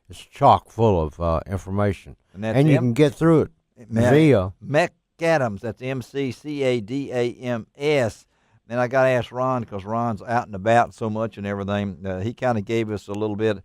Speaker 4: is chock full of information. And you can get through it via
Speaker 3: McCadams. That's McCadams. And I got to ask Ron, because Ron's out and about so much and everything. He kind of gave us a little bit.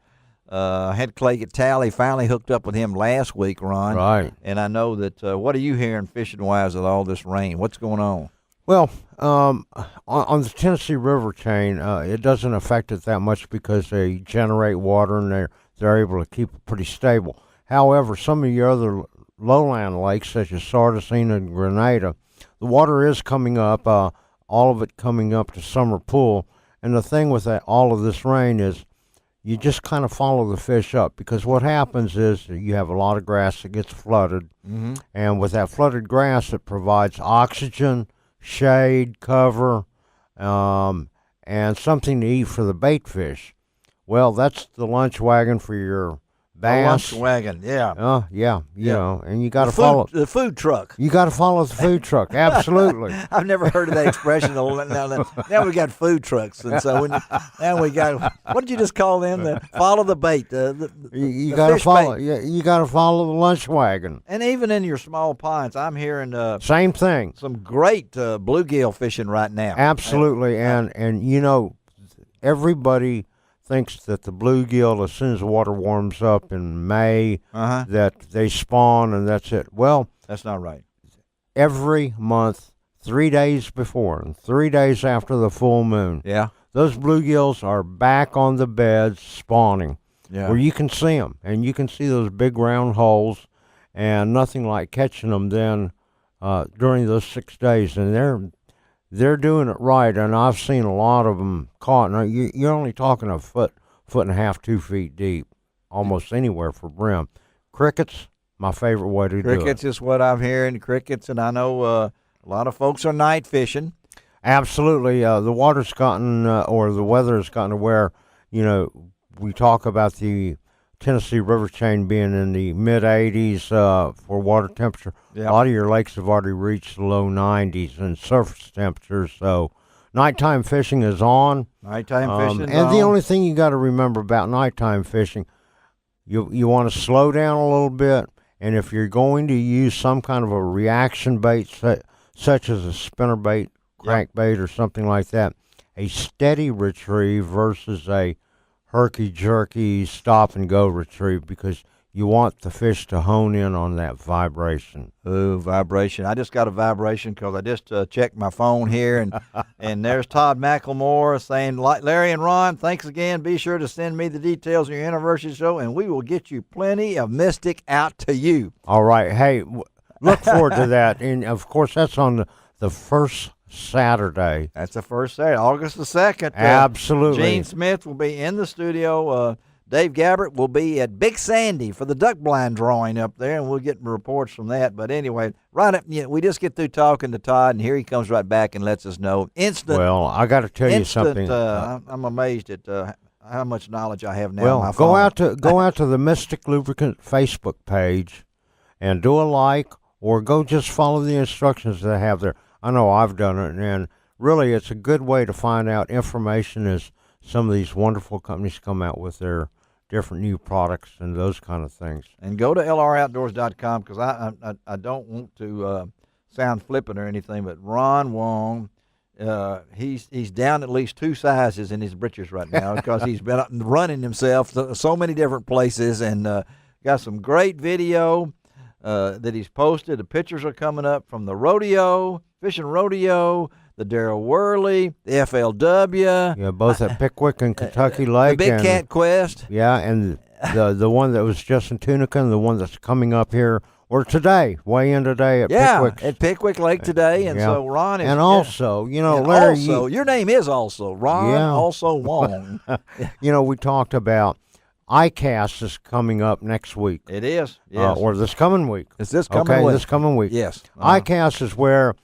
Speaker 3: I had Clay get Tally, finally hooked up with him last week, Ron.
Speaker 4: Right.
Speaker 3: And I know that, what are you hearing fishing-wise with all this rain? What's going on?
Speaker 4: Well, on the Tennessee River chain, it doesn't affect it that much because they generate water and they're able to keep it pretty stable. However, some of your other lowland lakes, such as Sardisina and Grenada, the water is coming up, all of it coming up to Summer Pool. And the thing with all of this rain is you just kind of follow the fish up, because what happens is you have a lot of grass that gets flooded. Mm-hmm. And with that flooded grass, it provides oxygen, shade, cover, and something to eat for the bait fish. Well, that's the lunch wagon for your bass.
Speaker 3: The lunch wagon, yeah.
Speaker 4: You know, and you got to follow
Speaker 3: the food truck.
Speaker 4: You got to follow the food truck, absolutely.
Speaker 3: I've never heard of that expression. Now we got food trucks, and so now we got, what did you just call them? Follow the bait.
Speaker 4: You got to follow. You got to follow the lunch wagon.
Speaker 3: And even in your small ponds, I'm hearing
Speaker 4: same thing.
Speaker 3: Some great bluegill fishing right now.
Speaker 4: Absolutely, and you know, everybody thinks that the bluegill, as soon as the water warms up in May, that they spawn and that's it. Well,
Speaker 3: that's not right.
Speaker 4: Every month, 3 days before and 3 days after the full moon, those bluegills are back on the beds spawning, where you can see them, and you can see those big round holes and nothing like catching them then during those 6 days. And they're doing it right, and I've seen a lot of them caught. Now, you're only talking a foot and a half, 2 feet deep, almost anywhere for brim. Crickets, my favorite way to do it.
Speaker 3: Crickets is what I'm hearing. Crickets, and I know a lot of folks are night fishing.
Speaker 4: Absolutely. The water's gotten, or the weather has gotten to where, we talk about the Tennessee River chain being in the mid-80s for water temperature.
Speaker 3: Yep.
Speaker 4: A lot of your lakes have already reached the low 90s in surface temperatures, so nighttime fishing is on.
Speaker 3: Nighttime fishing is
Speaker 4: and
Speaker 3: on.
Speaker 4: the only thing you got to remember about nighttime fishing, you want to slow down a little bit, and if you're going to use some kind of a reaction bait, such as a spinnerbait, crankbait, or something like that, a steady retrieve versus a herky-jerky stop-and-go retrieve, because you want the fish to hone in on that vibration.
Speaker 3: Ooh, vibration. I just got a vibration because I just checked my phone here, and there's Todd McElmore saying, Larry and Ron, thanks again. Be sure to send me the details of your anniversary show, and we will get you plenty of Mystic out to you.
Speaker 4: All right. Hey, look forward to that. And, of course, that's on the first Saturday.
Speaker 3: That's the first Saturday, August the 2nd.
Speaker 4: Absolutely.
Speaker 3: Gene Smith will be in the studio. Dave Gabbert will be at Big Sandy for the duck blind drawing up there, and we'll get reports from that. But anyway, we just get through talking to Todd, and here he comes right back and lets us know.
Speaker 4: Well, I got to tell you something.
Speaker 3: I'm amazed at how much knowledge I have now.
Speaker 4: Well,
Speaker 3: on my phone.
Speaker 4: go out to the Mystic Lubricant Facebook page and do a like, or go just follow the instructions they have there. I know I've done it, and really it's a good way to find out information as some of these wonderful companies come out with their different new products and those kind of things.
Speaker 3: And go to lroutdoors.com, because I don't want to sound flippant or anything, but Ron Wong, he's down at least 2 sizes in his britches right now because he's been running himself so many different places, and got some great video that he's posted. The pictures are coming up from the rodeo, fishing rodeo, the Darrell Worley, the FLW.
Speaker 4: Yeah, both at Pickwick and Kentucky Lake.
Speaker 3: The Big Cat Quest.
Speaker 4: Yeah, and the one that was just in Tunica, and the one that's coming up here, or today, way in today at Pickwick.
Speaker 3: At Pickwick Lake today. And so Ron is.
Speaker 4: And also, Larry.
Speaker 3: Also, your name is also Ron, also Wong.
Speaker 4: We talked about ICAST is coming up next week.
Speaker 3: It is, yes.
Speaker 4: Or this coming week.
Speaker 3: It's this coming week.
Speaker 4: This coming week.
Speaker 3: Yes.
Speaker 4: ICAST is where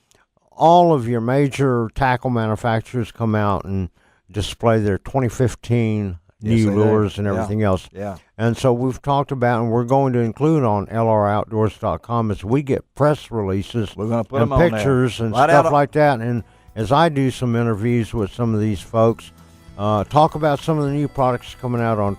Speaker 4: all of your major tackle manufacturers come out and display their 2015 new lures and everything else.
Speaker 3: Yeah.
Speaker 4: And so we've talked about, and we're going to include on lroutdoors.com as we get press releases,
Speaker 3: we're going to put
Speaker 4: and
Speaker 3: them
Speaker 4: pictures
Speaker 3: on
Speaker 4: and stuff like that. And as I do some interviews with some of these folks, talk about some of the new products coming out in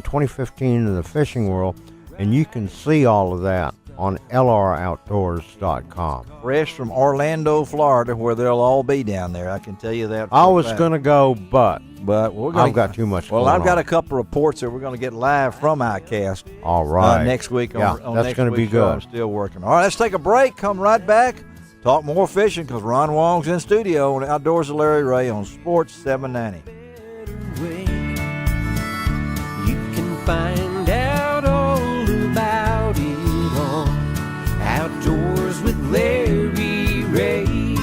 Speaker 4: 2015 in the fishing world, and you can see all of that on lroutdoors.com.
Speaker 3: Fresh from Orlando, Florida, where they'll all be down there. I can tell you that.
Speaker 4: I was going to go, but I've got too much
Speaker 3: Well,
Speaker 4: going
Speaker 3: I've got
Speaker 4: on.
Speaker 3: a couple reports that we're going to get live from ICAST.
Speaker 4: All right.
Speaker 3: Next week.
Speaker 4: That's going to be good.
Speaker 3: I'm still working. All right, let's take a break. Come right back. Talk more fishing, because Ron Wong's in studio on Outdoors with Larry Rea on Sports 790.
Speaker 2: You can find out all about it on Outdoors with Larry Rea.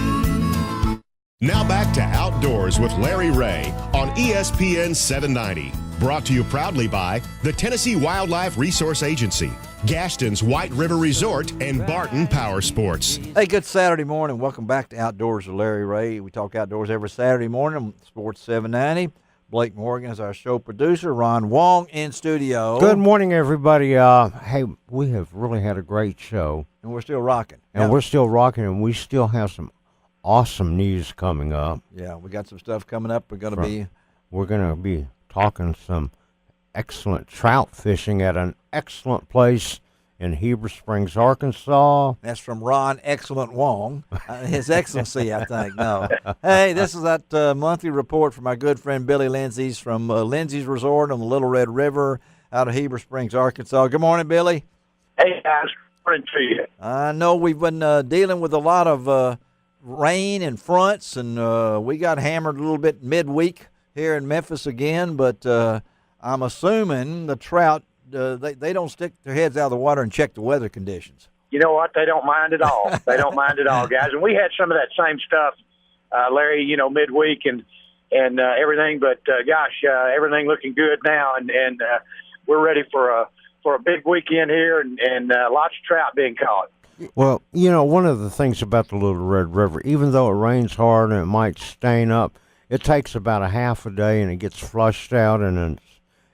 Speaker 1: Now back to Outdoors with Larry Rea on ESPN 790. Brought to you proudly by the Tennessee Wildlife Resource Agency, Gaston's White River Resort, and Barton Power Sports.
Speaker 3: Hey, good Saturday morning. Welcome back to Outdoors with Larry Rea. We talk outdoors every Saturday morning on Sports 790. Blake Morgan is our show producer. Ron Wong in studio.
Speaker 4: Good morning, everybody. Hey, we have really had a great show.
Speaker 3: And we're still rocking.
Speaker 4: And we're still rocking, and we still have some awesome news coming up.
Speaker 3: Yeah, we got some stuff coming up. We're going
Speaker 4: to be talking some excellent trout fishing at an excellent place in Heber Springs, Arkansas.
Speaker 3: That's from Ron Excellent Wong. His Excellency, I think. No. Hey, this is that monthly report from my good friend Billy Lindsey's from Lindsey's Resort on the Little Red River out of Heber Springs, Arkansas. Good morning, Billy.
Speaker 8: Hey, guys. Good morning to you. I
Speaker 3: know we've been dealing with a lot of rain and fronts, and we got hammered a little bit midweek here in Memphis again, but I'm assuming the trout they don't stick their heads out of the water and check the weather conditions.
Speaker 8: You know what? They don't mind at all. They don't mind at all, guys. And we had some of that same stuff, Larry, midweek and everything. But, gosh, everything looking good now. And we're ready for a big weekend here and lots of trout being caught.
Speaker 4: Well, one of the things about the Little Red River, even though it rains hard and it might stain up, it takes about a half a day and it gets flushed out and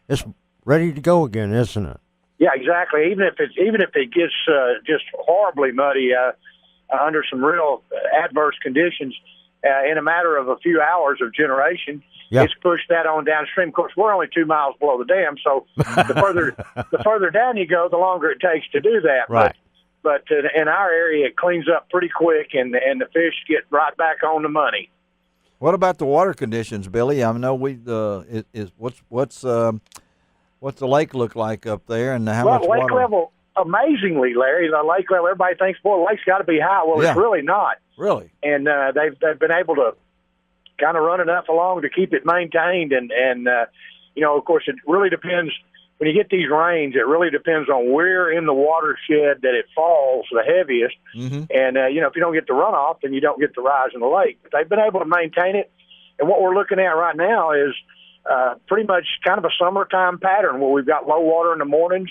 Speaker 4: it's ready to go again, isn't it?
Speaker 8: Yeah, exactly. Even if it gets just horribly muddy under some real adverse conditions, in a matter of a few hours of generation, it's pushed that on downstream. Of course, we're only 2 miles below the dam, so the further down you go, the longer it takes to do that.
Speaker 4: Right.
Speaker 8: But in our area, it cleans up pretty quick, and the fish get right back on the money.
Speaker 3: What about the water conditions, Billy? I know what's the lake look like up there, and how much water?
Speaker 8: Lake level, amazingly, Larry, the lake level, everybody thinks, boy, the lake's got to be high. Well, it's really not.
Speaker 3: Really?
Speaker 8: And they've been able to kind of run enough along to keep it maintained. And of course, it really depends. When you get these rains, it really depends on where in the watershed that it falls the heaviest. Mm-hmm. And, if you don't get the runoff, then you don't get the rise in the lake. But they've been able to maintain it. And what we're looking at right now is pretty much kind of a summertime pattern where we've got low water in the mornings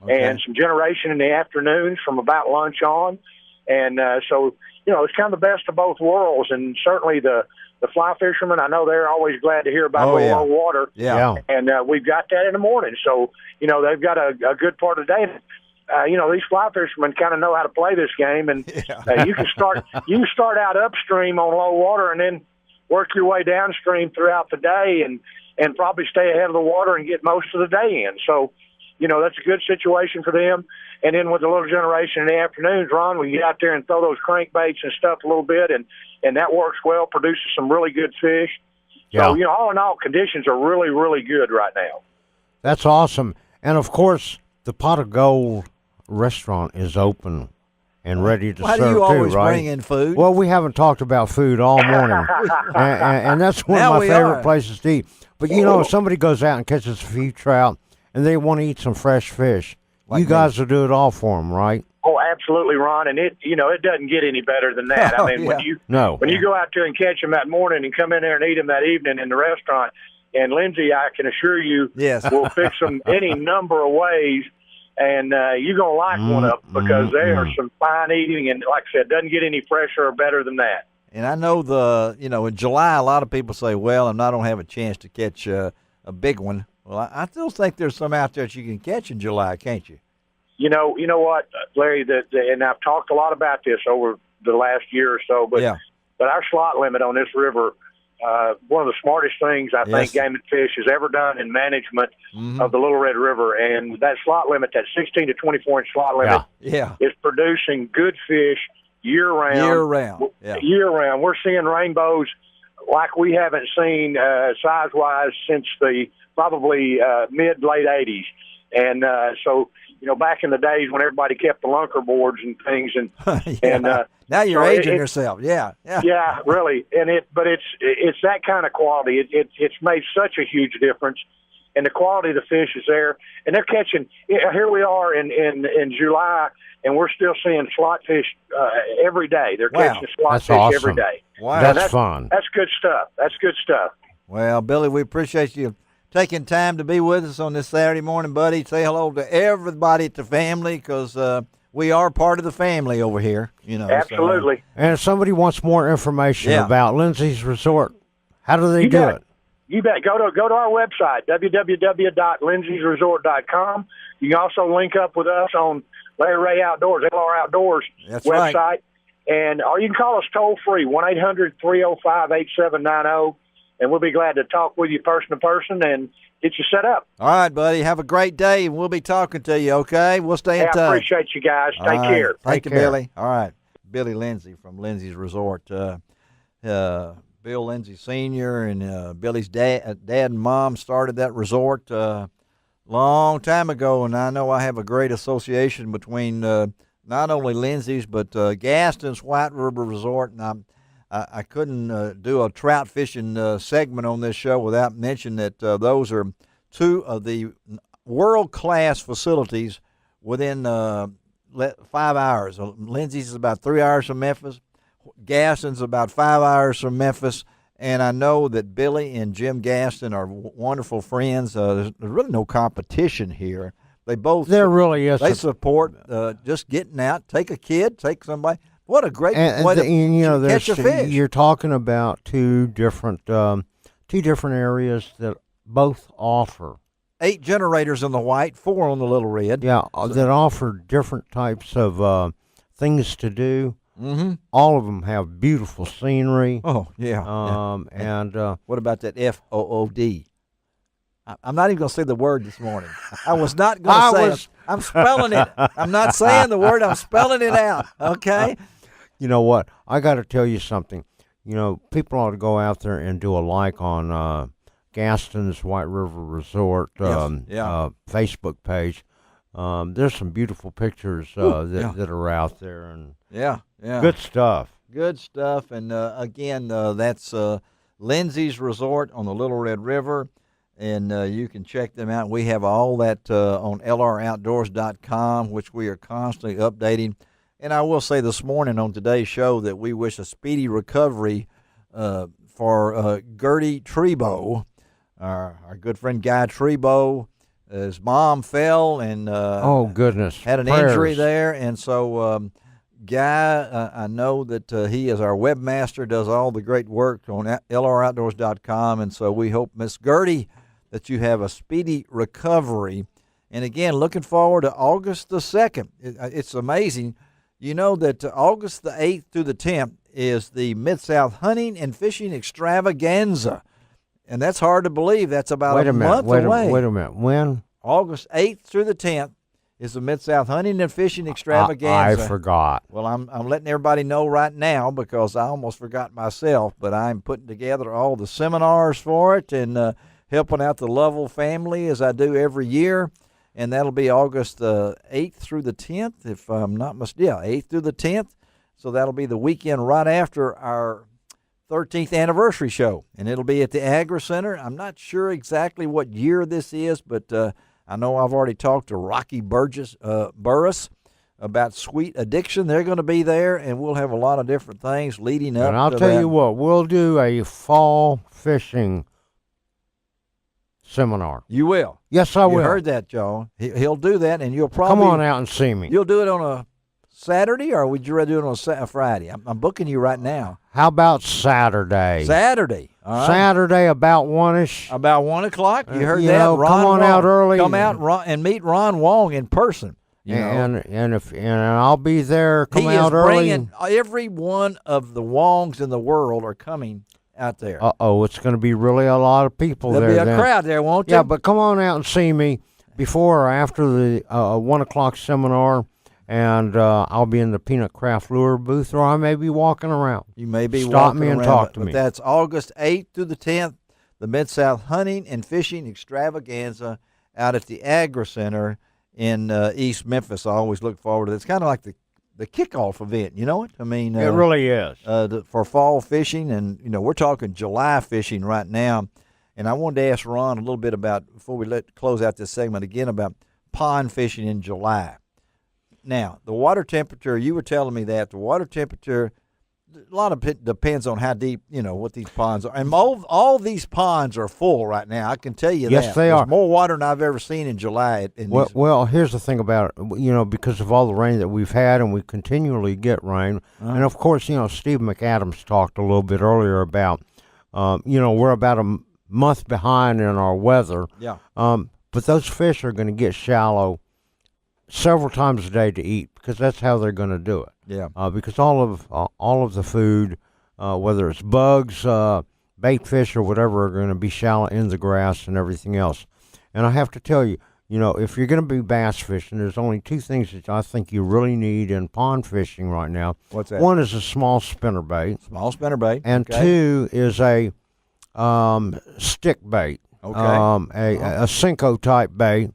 Speaker 8: and some generation in the afternoons from about lunch on. And so, it's kind of the best of both worlds. And certainly the fly fishermen, I know they're always glad to hear about low water.
Speaker 3: Yeah.
Speaker 8: And we've got that in the morning. So, they've got a good part of the day. These fly fishermen kind of know how to play this game. And you can start out upstream on low water and then work your way downstream throughout the day and probably stay ahead of the water and get most of the day in. So, that's a good situation for them. And then with the little generation in the afternoons, Ron, we get out there and throw those crankbaits and stuff a little bit, and that works well, produces some really good fish. Yeah. So, all in all, conditions are really, really good right now.
Speaker 4: That's awesome. And, of course, the Pot of Gold restaurant is open and ready to serve, too, right?
Speaker 3: Why do you always bring in food?
Speaker 4: Well, we haven't talked about food all morning, and that's one of my favorite places to eat. But, if somebody goes out and catches a few trout and they want to eat some fresh fish, you guys will do it all for them, right?
Speaker 8: Oh, absolutely, Ron. And it doesn't get any better than that. I mean, when you go out there and catch them that morning and come in there and eat them that evening in the restaurant, and Lindsey, I can assure you, will fix them any number of ways, and you're going to like one of them because they are some fine eating, and like I said, doesn't get any fresher or better than that.
Speaker 3: And I know in July, a lot of people say, well, I don't have a chance to catch a big one. Well, I still think there's some out there that you can catch in July, can't you?
Speaker 8: You know what, Larry, and I've talked a lot about this over the last year or so, but our slot limit on this river, one of the smartest things I think Game and Fish has ever done in management of the Little Red River, and that slot limit, that 16 to 24-inch slot limit, is producing good fish year-round. Year-round. We're seeing rainbows like we haven't seen size-wise since the probably mid-late 80s. And so, back in the days when everybody kept the lunker boards and things, and
Speaker 3: now you're aging yourself. Yeah,
Speaker 8: really. And it's that kind of quality. It's made such a huge difference, and the quality of the fish is there. And they're catching. Here we are in July, and we're still seeing slot fish every day. They're catching slot fish every day.
Speaker 3: Wow,
Speaker 4: that's fun.
Speaker 8: That's good stuff.
Speaker 3: Well, Billy, we appreciate you taking time to be with us on this Saturday morning, buddy. Say hello to everybody at the family, because we are part of the family over here.
Speaker 8: Absolutely.
Speaker 4: And if somebody wants more information about Lindsey's Resort, how do they do it?
Speaker 8: You bet. Go to our website, www.lindseyresort.com. You can also link up with us on Larry Rea Outdoors, LR Outdoors website.
Speaker 3: Right.
Speaker 8: Or you can call us toll-free, 1-800-305-8790. And we'll be glad to talk with you person to person and get you set up.
Speaker 3: All right, buddy. Have a great day, and we'll be talking to you, okay? We'll stay in touch.
Speaker 8: I appreciate you guys. Take care.
Speaker 3: Thank you, Billy. All right. Billy Lindsey from Lindsey's Resort. Bill Lindsey Sr. and Billy's dad and mom started that resort long time ago, and I know I have a great association between not only Lindsey's but Gaston's White River Resort, and I couldn't do a trout fishing segment on this show without mentioning that those are two of the world-class facilities within 5 hours. Lindsey's is about 3 hours from Memphis. Gaston's about 5 hours from Memphis. And I know that Billy and Jim Gaston are wonderful friends. There's really no competition here. There
Speaker 4: really is.
Speaker 3: They support just getting out. Take a kid, take somebody. What a great way to catch a fish.
Speaker 4: You're talking about two different areas that both offer
Speaker 3: 8 generators in the white, 4 on the little red.
Speaker 4: Yeah, that offer different types of things to do.
Speaker 3: Mm-hmm.
Speaker 4: All of them have beautiful scenery.
Speaker 3: Oh, yeah.
Speaker 4: And
Speaker 3: what about that FOOD? I'm not even going to say the word this morning. I was not going to say it. I'm spelling it. I'm not saying the word. I'm spelling it out. Okay?
Speaker 4: You know what? I got to tell you something. You know, people ought to go out there and do a like on Gaston's White River Resort Facebook page. There's some beautiful pictures that are out there. And
Speaker 3: yeah.
Speaker 4: Good stuff.
Speaker 3: Good stuff. And, again, that's Lindsey's Resort on the Little Red River. And you can check them out. We have all that on lroutdoors.com, which we are constantly updating. And I will say this morning on today's show that we wish a speedy recovery for Gertie Trebo, our good friend Guy Trebo. His mom fell and
Speaker 4: oh goodness,
Speaker 3: had an injury there. And so Guy, I know that he is our webmaster, does all the great work on lroutdoors.com. And so we hope, Miss Gertie, that you have a speedy recovery. And again, looking forward to August the 2nd. It's amazing. You know that August the 8th through the 10th is the Mid-South Hunting and Fishing Extravaganza. And that's hard to believe. That's about a month away.
Speaker 4: Wait a minute. When?
Speaker 3: August 8th through the 10th is the Mid-South Hunting and Fishing Extravaganza.
Speaker 4: I forgot.
Speaker 3: Well, I'm letting everybody know right now because I almost forgot myself, but I'm putting together all the seminars for it and helping out the Lovell family as I do every year. And that'll be August 8th through the 10th, if I'm not mistaken. Yeah, 8th through the 10th. So that'll be the weekend right after our 13th anniversary show. And it'll be at the Agri Center. I'm not sure exactly what year this is, but I know I've already talked to Rocky Burris about Sweet Addiction. They're going to be there, and we'll have a lot of different things leading up.
Speaker 4: And I'll tell you what, we'll do a fall fishing seminar.
Speaker 3: You will?
Speaker 4: Yes, I will.
Speaker 3: You heard that, John. He'll do that, and you'll probably...
Speaker 4: Come on out and see me.
Speaker 3: You'll do it on a Saturday, or would you rather do it on a Friday? I'm booking you right now.
Speaker 4: How about Saturday?
Speaker 3: Saturday. All right.
Speaker 4: Saturday about 1-ish.
Speaker 3: About 1 o'clock. You heard
Speaker 4: you
Speaker 3: that?
Speaker 4: Know, come on out early.
Speaker 3: Come out and meet Ron Wong in person.
Speaker 4: And I'll be there. Come out early.
Speaker 3: Every one of the Wongs in the world are coming out there.
Speaker 4: It's going to be really a lot of people there.
Speaker 3: There'll be a crowd there, won't there?
Speaker 4: Yeah, but come on out and see me before or after the 1 o'clock seminar. And I'll be in the Peanut Craft Lure booth, or I may be walking around.
Speaker 3: You may be
Speaker 4: Stop me and talk to me.
Speaker 3: But that's August 8th through the 10th, the Mid-South Hunting and Fishing Extravaganza out at the Agri Center in East Memphis. I always look forward to it. It's kind of like the kickoff event, you know it? I mean,
Speaker 4: it really is.
Speaker 3: For fall fishing, and, we're talking July fishing right now. And I wanted to ask Ron a little bit about, before we close out this segment again, about pond fishing in July. Now, the water temperature, you were telling me that the water temperature, a lot of it depends on how deep, what these ponds are. And all these ponds are full right now. I can tell you that.
Speaker 4: Yes, they are.
Speaker 3: There's more water than I've ever seen in July.
Speaker 4: Well, here's the thing about it. Because of all the rain that we've had, and we continually get rain. And, of course, Steve McCadams talked a little bit earlier about, we're about a month behind in our weather.
Speaker 3: Yeah.
Speaker 4: But those fish are going to get shallow several times a day to eat, because that's how they're going to do it.
Speaker 3: Yeah.
Speaker 4: Because all of the food, whether it's bugs, bait fish, or whatever, are going to be shallow in the grass and everything else. And I have to tell you, if you're going to be bass fishing, there's only two things that I think you really need in pond fishing right now.
Speaker 3: What's that?
Speaker 4: One is a small spinnerbait.
Speaker 3: Small spinnerbait.
Speaker 4: And two is a stick bait.
Speaker 3: Okay.
Speaker 4: A Cinco type bait.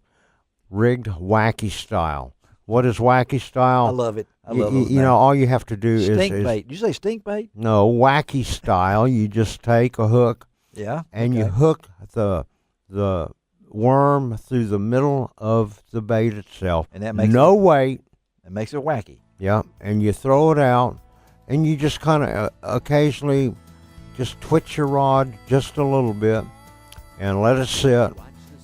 Speaker 4: Rigged wacky style. What is wacky style?
Speaker 3: I love it. I love it.
Speaker 4: All you have to do is
Speaker 3: stink bait. Did you say stink bait?
Speaker 4: No, wacky style. You just take a hook.
Speaker 3: Yeah.
Speaker 4: And you hook the worm through the middle of the bait itself.
Speaker 3: And that makes
Speaker 4: no weight.
Speaker 3: It makes it wacky.
Speaker 4: Yeah, and you throw it out, and you just kind of occasionally just twitch your rod just a little bit and let it sit.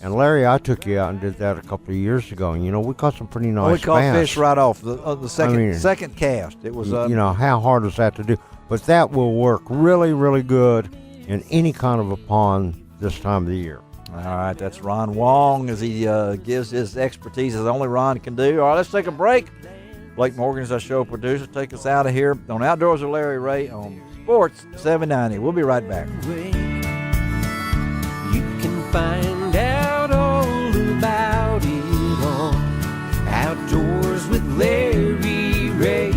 Speaker 4: And Larry, I took you out and did that a couple of years ago, and we caught some pretty nice
Speaker 3: we caught
Speaker 4: bass.
Speaker 3: Fish right off the second cast. It was
Speaker 4: how hard is that to do? But that will work really, really good in any kind of a pond this time of the year.
Speaker 3: All right, that's Ron Wong as he gives his expertise as only Ron can do. All right, let's take a break. Blake Morgan is our show producer. Take us out of here on Outdoors with Larry Rea on Sports 790. We'll be right back.
Speaker 2: You can find out all about it on Outdoors with Larry Rea.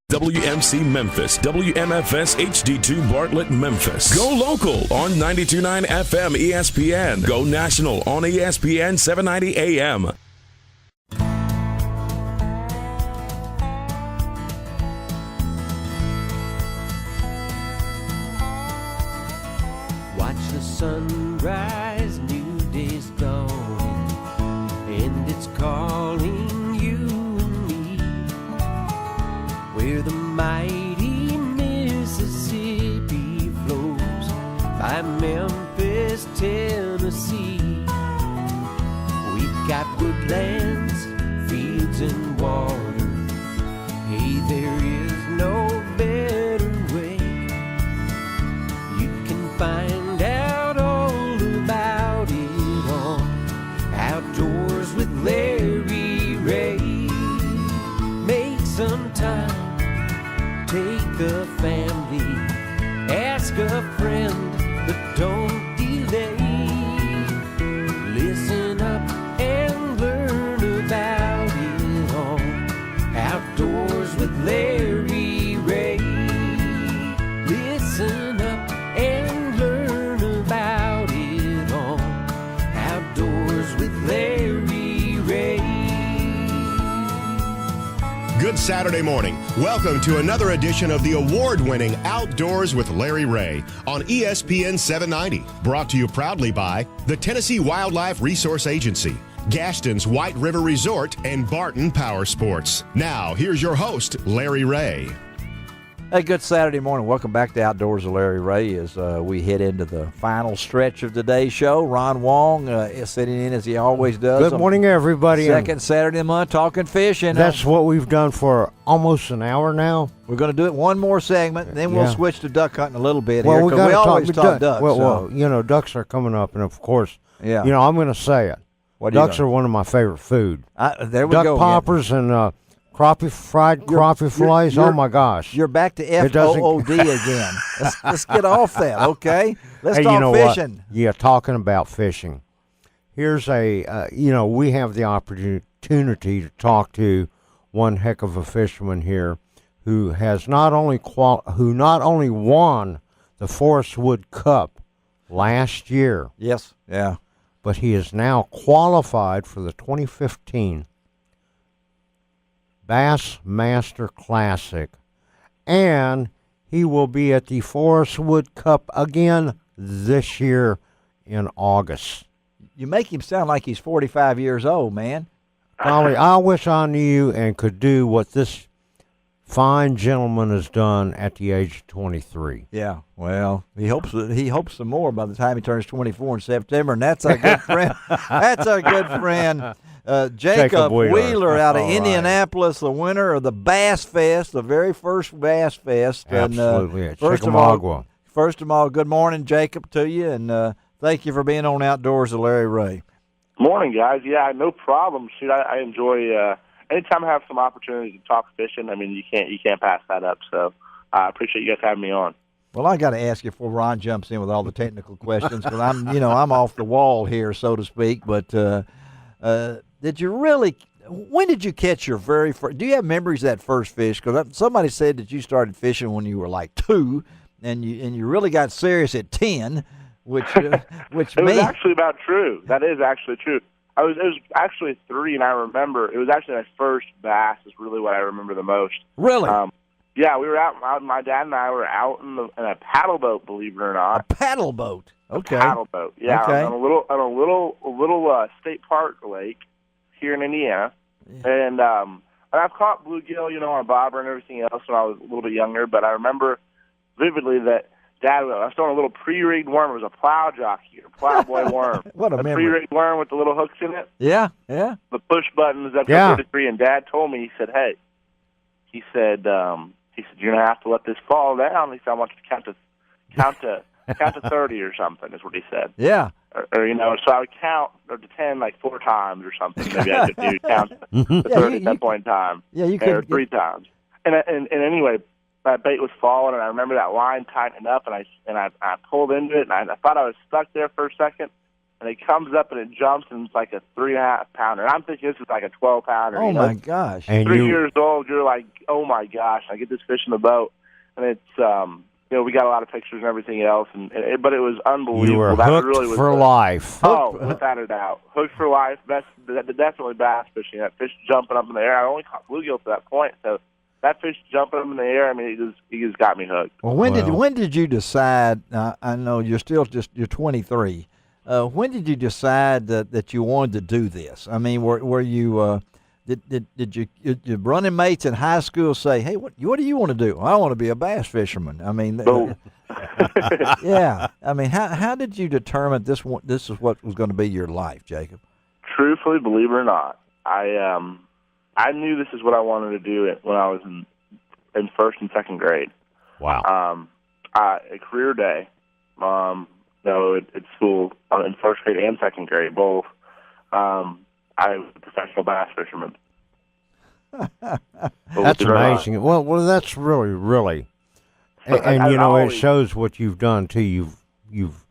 Speaker 9: WMC Memphis, WMFS HD2 Bartlett Memphis. Go local on 92.9 FM ESPN. Go national on ESPN 790 AM.
Speaker 2: Watch the sunrise, new day's dawning, and it's calling you and me. Where the mighty Mississippi flows by Memphis, Tennessee. We've got woodlands, fields, and water. Hey, there is no better way. You can find out all about it on Outdoors with Larry Rea. Make some time, take the family, ask a friend, but don't delay. Listen up and learn about it all. Outdoors with Larry Rea. Listen up and learn about it all. Outdoors with Larry Rea.
Speaker 1: Good Saturday morning. Welcome to another edition of the award-winning Outdoors with Larry Rea on ESPN 790. Brought to you proudly by the Tennessee Wildlife Resource Agency, Gaston's White River Resort, and Barton Power Sports. Now, here's your host, Larry Rea.
Speaker 3: Hey, good Saturday morning. Welcome back to Outdoors with Larry Rea as we head into the final stretch of today's show. Ron Wong is sitting in as he always does.
Speaker 4: Good morning, everybody.
Speaker 3: Second Saturday of the month, talking fishing.
Speaker 4: That's what we've done for almost an hour now.
Speaker 3: We're going to do it one more segment, and then we'll switch to duck hunting a little bit
Speaker 4: well,
Speaker 3: here, because we always talk ducks.
Speaker 4: Well, ducks are coming up, and of course, I'm going to say it. Ducks are one of my favorite food.
Speaker 3: There we
Speaker 4: go.
Speaker 3: Duck
Speaker 4: poppers and fried crappie fillets. Oh my gosh!
Speaker 3: You're back to FOOD again. Let's get off that, okay? Let's talk fishing.
Speaker 4: What? Yeah, talking about fishing. Here's we have the opportunity to talk to one heck of a fisherman here, who has not only won the Forest Wood Cup last year.
Speaker 3: Yes. Yeah.
Speaker 4: But he is now qualified for the 2015 Bassmaster Classic, and he will be at the Forest Wood Cup again this year in August.
Speaker 3: You make him sound like he's 45 years old, man.
Speaker 4: Golly, I wish I knew and could do what this fine gentleman has done at the age of 23.
Speaker 3: Yeah, well, he hopes some more by the time he turns 24 in September, and that's our good friend. That's our good friend. Jacob Wheeler out of Indianapolis, the winner of the Bass Fest, the very first Bass Fest.
Speaker 4: Absolutely.
Speaker 3: And, first of all, good morning, Jacob, to you, and thank you for being on Outdoors with Larry Rea.
Speaker 10: Morning, guys. Yeah, no problem. Shoot, I enjoy anytime I have some opportunity to talk fishing. I mean, you can't pass that up. So I appreciate you guys having me on.
Speaker 3: Well, I got to ask you before Ron jumps in with all the technical questions, because I'm off the wall here, so to speak. But when did you catch your very first? Do you have memories of that first fish? Because somebody said that you started fishing when you were like 2, and you really got serious at 10, which
Speaker 10: it was actually about true. That is actually true. It was actually 3, and I remember it was actually my first bass is really what I remember the most.
Speaker 3: Really?
Speaker 10: Yeah, we were out. My dad and I were out in a paddle boat. Believe it or not,
Speaker 3: A paddle boat. Okay.
Speaker 10: A paddle boat. Yeah,
Speaker 3: Okay.
Speaker 10: on a little state park lake here in Indiana, and I've caught bluegill, on a bobber and everything else when I was a little bit younger. But I remember vividly that Dad, I was throwing a little pre-rigged worm. It was a plow jockey, or plow-boy worm.
Speaker 3: What a memory.
Speaker 10: Pre-rigged worm with the little hooks in it.
Speaker 3: Yeah.
Speaker 10: The push buttons up to 33. And Dad told me, he said, "Hey," he said, "You're gonna have to let this fall down." He said, "I want you to count to 30 or something," is what he said.
Speaker 3: Yeah.
Speaker 10: Or so I would count to 10 like 4 times or something. Maybe I could do count to 30 at that point in time.
Speaker 3: Yeah, you could.
Speaker 10: Or 3 times. And anyway, that bait was falling, and I remember that line tightening up, and I pulled into it, and I thought I was stuck there for a second, and it comes up and it jumps, and it's like a 3.5 pounder. And I'm thinking this is like a 12 pounder.
Speaker 3: Oh my gosh!
Speaker 4: And
Speaker 10: 3 years old, you're like, oh my gosh! I get this fish in the boat, and it's we got a lot of pictures and everything else, but it was unbelievable.
Speaker 4: You were hooked for life.
Speaker 10: Oh, without a doubt, hooked for life. Definitely bass fishing. That fish jumping up in the air. I only caught bluegill to that point, so that fish jumping up in the air. I mean, he just got me hooked.
Speaker 3: Well, when did you decide? I know you're 23. When did you decide that you wanted to do this? I mean, were you did your running mates in high school say, "Hey, what do you want to do?" "I want to be a bass fisherman." I mean, yeah. I mean, how did you determine this is what was going to be your life, Jacob?
Speaker 10: Truthfully, believe it or not, I knew this is what I wanted to do when I was in first and second grade.
Speaker 4: Wow.
Speaker 10: A career day. At school in first grade and second grade both. I was a professional bass fisherman.
Speaker 4: That's amazing. Well, that's really, and it shows what you've done too. You've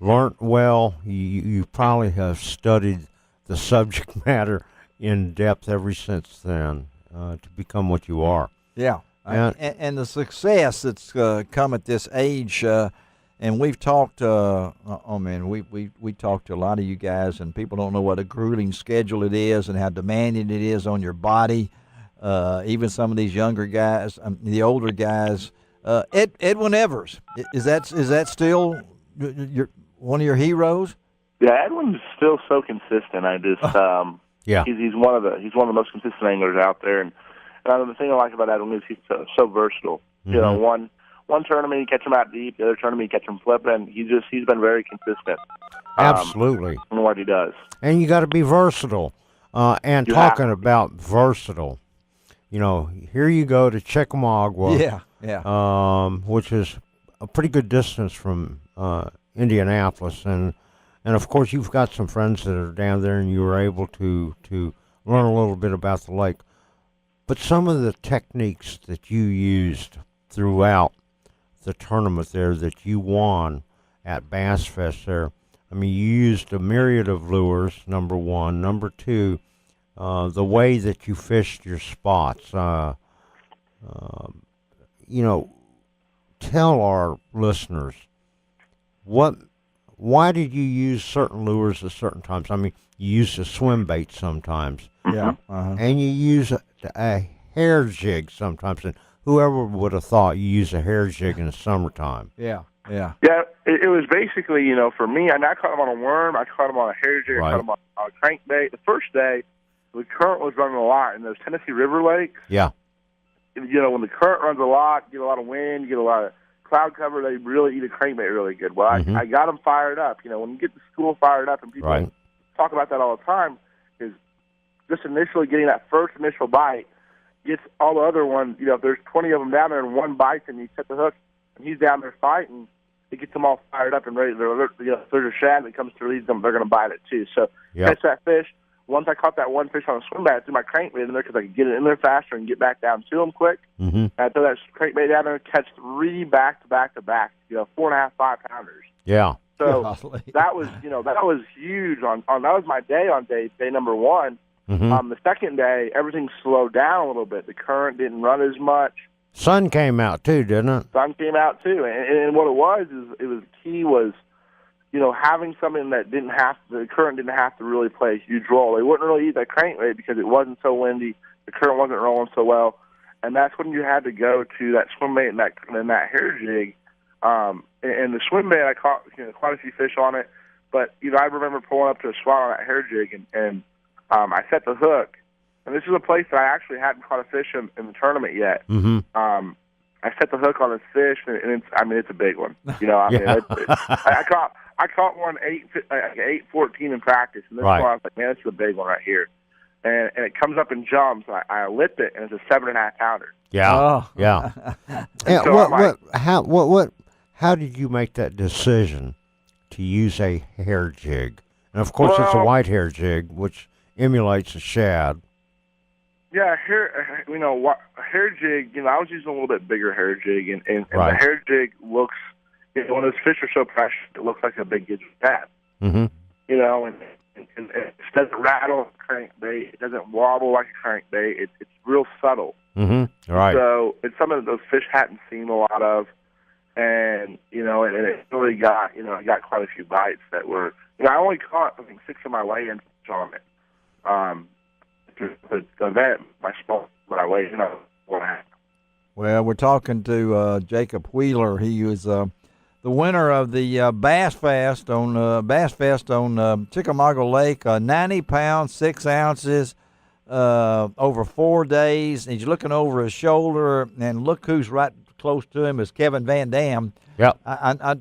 Speaker 4: learned well. You probably have studied the subject matter in depth ever since then to become what you are.
Speaker 3: Yeah, and the success that's come at this age. And we've talked. We talked to a lot of you guys, and people don't know what a grueling schedule it is, and how demanding it is on your body. Even some of these younger guys, the older guys. Edwin Evers, is that still one of your heroes?
Speaker 10: Yeah, Edwin's still so consistent. I just he's one of the most consistent anglers out there, and the thing I like about Edwin is he's so versatile.
Speaker 4: Mm-hmm.
Speaker 10: One tournament you catch him out deep, the other tournament you catch him flipping. He's been very consistent.
Speaker 4: Absolutely.
Speaker 10: In what he does.
Speaker 4: And you got to be versatile. And talking about versatile, here you go to Chickamauga.
Speaker 3: Yeah.
Speaker 4: Which is a pretty good distance from Indianapolis, and of course you've got some friends that are down there, and you were able to learn a little bit about the lake. But some of the techniques that you used throughout the tournament there that you won at Bass Fest there, I mean, you used a myriad of lures, number one. Number two, the way that you fished your spots. Tell our listeners, why did you use certain lures at certain times? I mean, you used a swim bait sometimes.
Speaker 3: Yeah. Uh-huh.
Speaker 4: And you use a hair jig sometimes. And whoever would have thought you use a hair jig in the summertime?
Speaker 3: Yeah.
Speaker 10: Yeah, it was basically, for me, I caught him on a worm, I caught him on a hair jig, I caught him on a crankbait. The first day, the current was running a lot in those Tennessee River lakes.
Speaker 4: Yeah.
Speaker 10: When the current runs a lot, you get a lot of wind, you get a lot of cloud cover, they really eat a crankbait really good. Well, I got them fired up. When you get the school fired up, and people talk about that all the time, is just initially getting that first initial bite gets all the other ones, if there's 20 of them down there and one bites and you set the hook and he's down there fighting, it gets them all fired up and ready. If there's a shad that comes to release them, they're going to bite it too. So catch that fish. Once I caught that one fish on a swim bait, I threw my crankbait in there because I could get it in there faster and get back down to them quick.
Speaker 4: Mm-hmm.
Speaker 10: I throw that crankbait down there and catch 3 back-to-back, 4.5, 5 pounders.
Speaker 4: Yeah.
Speaker 10: So that was huge. That was my day on day number one.
Speaker 4: Mm-hmm.
Speaker 10: The second day, everything slowed down a little bit. The current didn't run as much.
Speaker 4: Sun came out too, didn't it?
Speaker 10: Sun came out too, and what it was having something that the current didn't have to really play a huge role. They wouldn't really eat that crankbait because it wasn't so windy. The current wasn't rolling so well, and that's when you had to go to that swim bait and that hair jig. And the swim bait, I caught quite a few fish on it, but I remember pulling up to a spot on that hair jig, and I set the hook. And this is a place that I actually hadn't caught a fish in the tournament yet.
Speaker 4: Mm-hmm.
Speaker 10: I set the hook on this fish, and it's a big one. I caught one 8-14 in practice, and this one I was like, man, this is a big one right here. And it comes up and jumps. I lift it, and it's a 7.5 pounder.
Speaker 4: Yeah, yeah. And so how did you make that decision to use a hair jig? And of course, it's a white hair jig, which emulates a shad.
Speaker 10: Yeah, hair jig. I was using a little bit bigger hair jig, and the hair jig looks. When those fish are so precious, it looks like a big gidget shad.
Speaker 4: Mm-hmm.
Speaker 10: And it doesn't rattle like a crankbait. It doesn't wobble like a crankbait. It's real subtle.
Speaker 4: Mm-hmm. Right.
Speaker 10: So it's something that those fish hadn't seen a lot of, and and it really got I got quite a few bites that were. I only caught 6 of my weigh-in on it. The event, my small, but I weighed what happened.
Speaker 3: Well, we're talking to Jacob Wheeler. He was the winner of the Bassfest on Chickamauga Lake, 90 pounds, 6 ounces, over 4 days. He's looking over his shoulder, and look who's right close to him is Kevin Van Dam.
Speaker 4: Yep.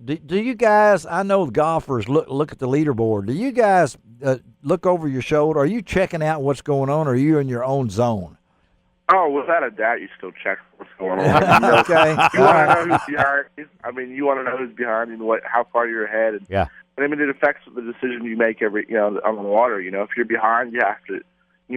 Speaker 3: Do you guys? I know golfers look at the leaderboard. Do you guys look over your shoulder? Are you checking out what's going on, or are you in your own zone?
Speaker 10: Oh, without a doubt, you still check what's going on.
Speaker 3: Okay.
Speaker 10: You want to know who's behind. You want to know who's behind and how far you're ahead. And,
Speaker 4: yeah.
Speaker 10: And it affects the decision you make on the water. If you're behind, you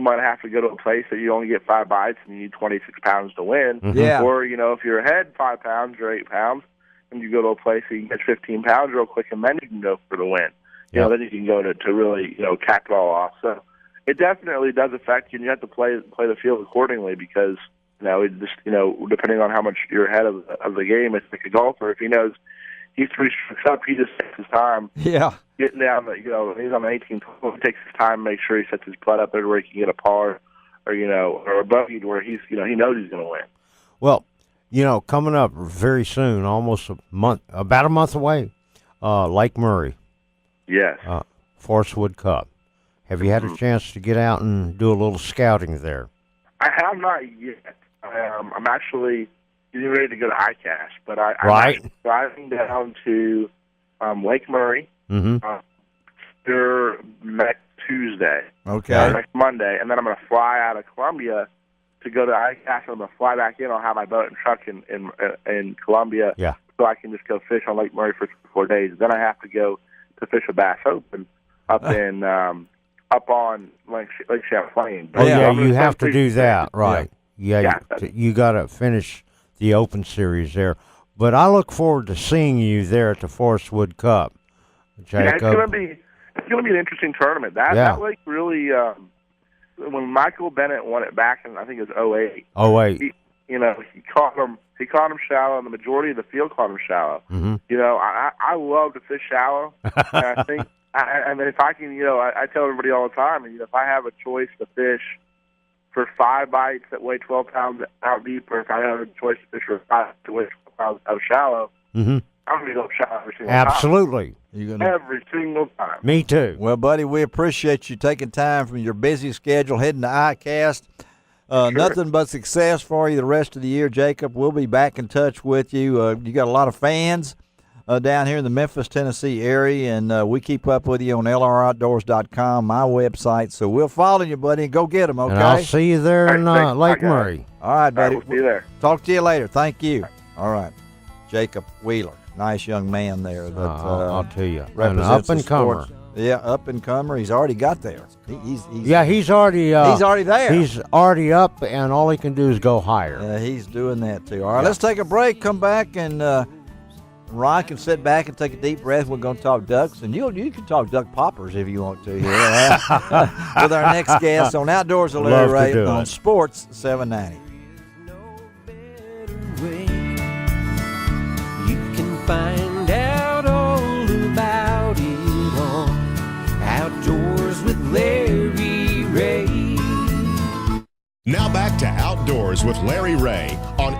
Speaker 10: might have to go to a place that you only get 5 bites and you need 26 pounds to win.
Speaker 4: Mm-hmm.
Speaker 3: Yeah.
Speaker 10: Or if you're ahead 5 pounds or 8 pounds, and you go to a place that you can get 15 pounds real quick, and then you can go for the win. Then you can go to really cap it all off. So it definitely does affect you, and you have to play the field accordingly because it just depending on how much you're ahead of the game. It's like a golfer. If he knows he's 3 strokes up, he just takes his time.
Speaker 3: Yeah.
Speaker 10: Getting down, he's on the 18th hole. He takes his time, make sure he sets his putt up everywhere he can get a par, or a bogey where he knows he's going to win.
Speaker 4: Well, coming up very soon, almost about a month away, Lake Murray.
Speaker 10: Yes.
Speaker 4: Forest Wood Cup. Have you had a chance to get out and do a little scouting there?
Speaker 10: I have not yet. I'm actually getting ready to go to ICAST, but I'm driving down to Lake Murray next Tuesday.
Speaker 3: Okay.
Speaker 10: Next Monday, and then I'm going to fly out of Columbia to go to ICAST. I'm going to fly back in. I'll have my boat and truck in Columbia, so I can just go fish on Lake Murray for 4 days. Then I have to go to fish a Bass Open up on Lake Champlain.
Speaker 4: Oh yeah, you have to do that, right? Yeah, you got to finish the Open Series there. But I look forward to seeing you there at the Forest Wood Cup, Jacob.
Speaker 10: Yeah, it's going to be an interesting tournament. That lake really. When Michael Bennett won it back in, I think it was 08.
Speaker 4: 08.
Speaker 10: He caught him shallow, and the majority of the field caught him shallow.
Speaker 4: Mm-hmm.
Speaker 10: I love to fish shallow, and I think, and if I can, I tell everybody all the time, if I have a choice to fish for 5 bites that weigh 12 pounds out deep, or if I have a choice to fish for 5 that weigh 12 pounds out shallow, I'm going to go shallow every single time.
Speaker 4: Absolutely.
Speaker 10: Every single time.
Speaker 4: Me too.
Speaker 3: Well, buddy, we appreciate you taking time from your busy schedule, heading to ICAST. Nothing but success for you the rest of the year, Jacob. We'll be back in touch with you. You got a lot of fans down here in the Memphis, Tennessee area, and we keep up with you on lroutdoors.com, my website. So we'll follow you, buddy, and go get them, okay?
Speaker 4: And I'll see you there in Lake Murray.
Speaker 3: All right, buddy.
Speaker 10: We'll see you there.
Speaker 3: Talk to you later. Thank you. All right. Jacob Wheeler. Nice young man there. That,
Speaker 4: I'll tell you. An
Speaker 3: represents
Speaker 4: up-and-comer.
Speaker 3: Yeah, up-and-comer. He's already got there. He's
Speaker 4: already
Speaker 3: he's already there.
Speaker 4: He's already up, and all he can do is go higher.
Speaker 3: He's doing that, too. All right, let's take a break, come back, and Ron can sit back and take a deep breath. We're going to talk ducks, and you can talk duck poppers if you want to here with our next guest on Outdoors with Larry Rea on Sports 790.
Speaker 2: Find out all about it on Outdoors with Larry Rea.
Speaker 1: Now back to Outdoors with Larry Rea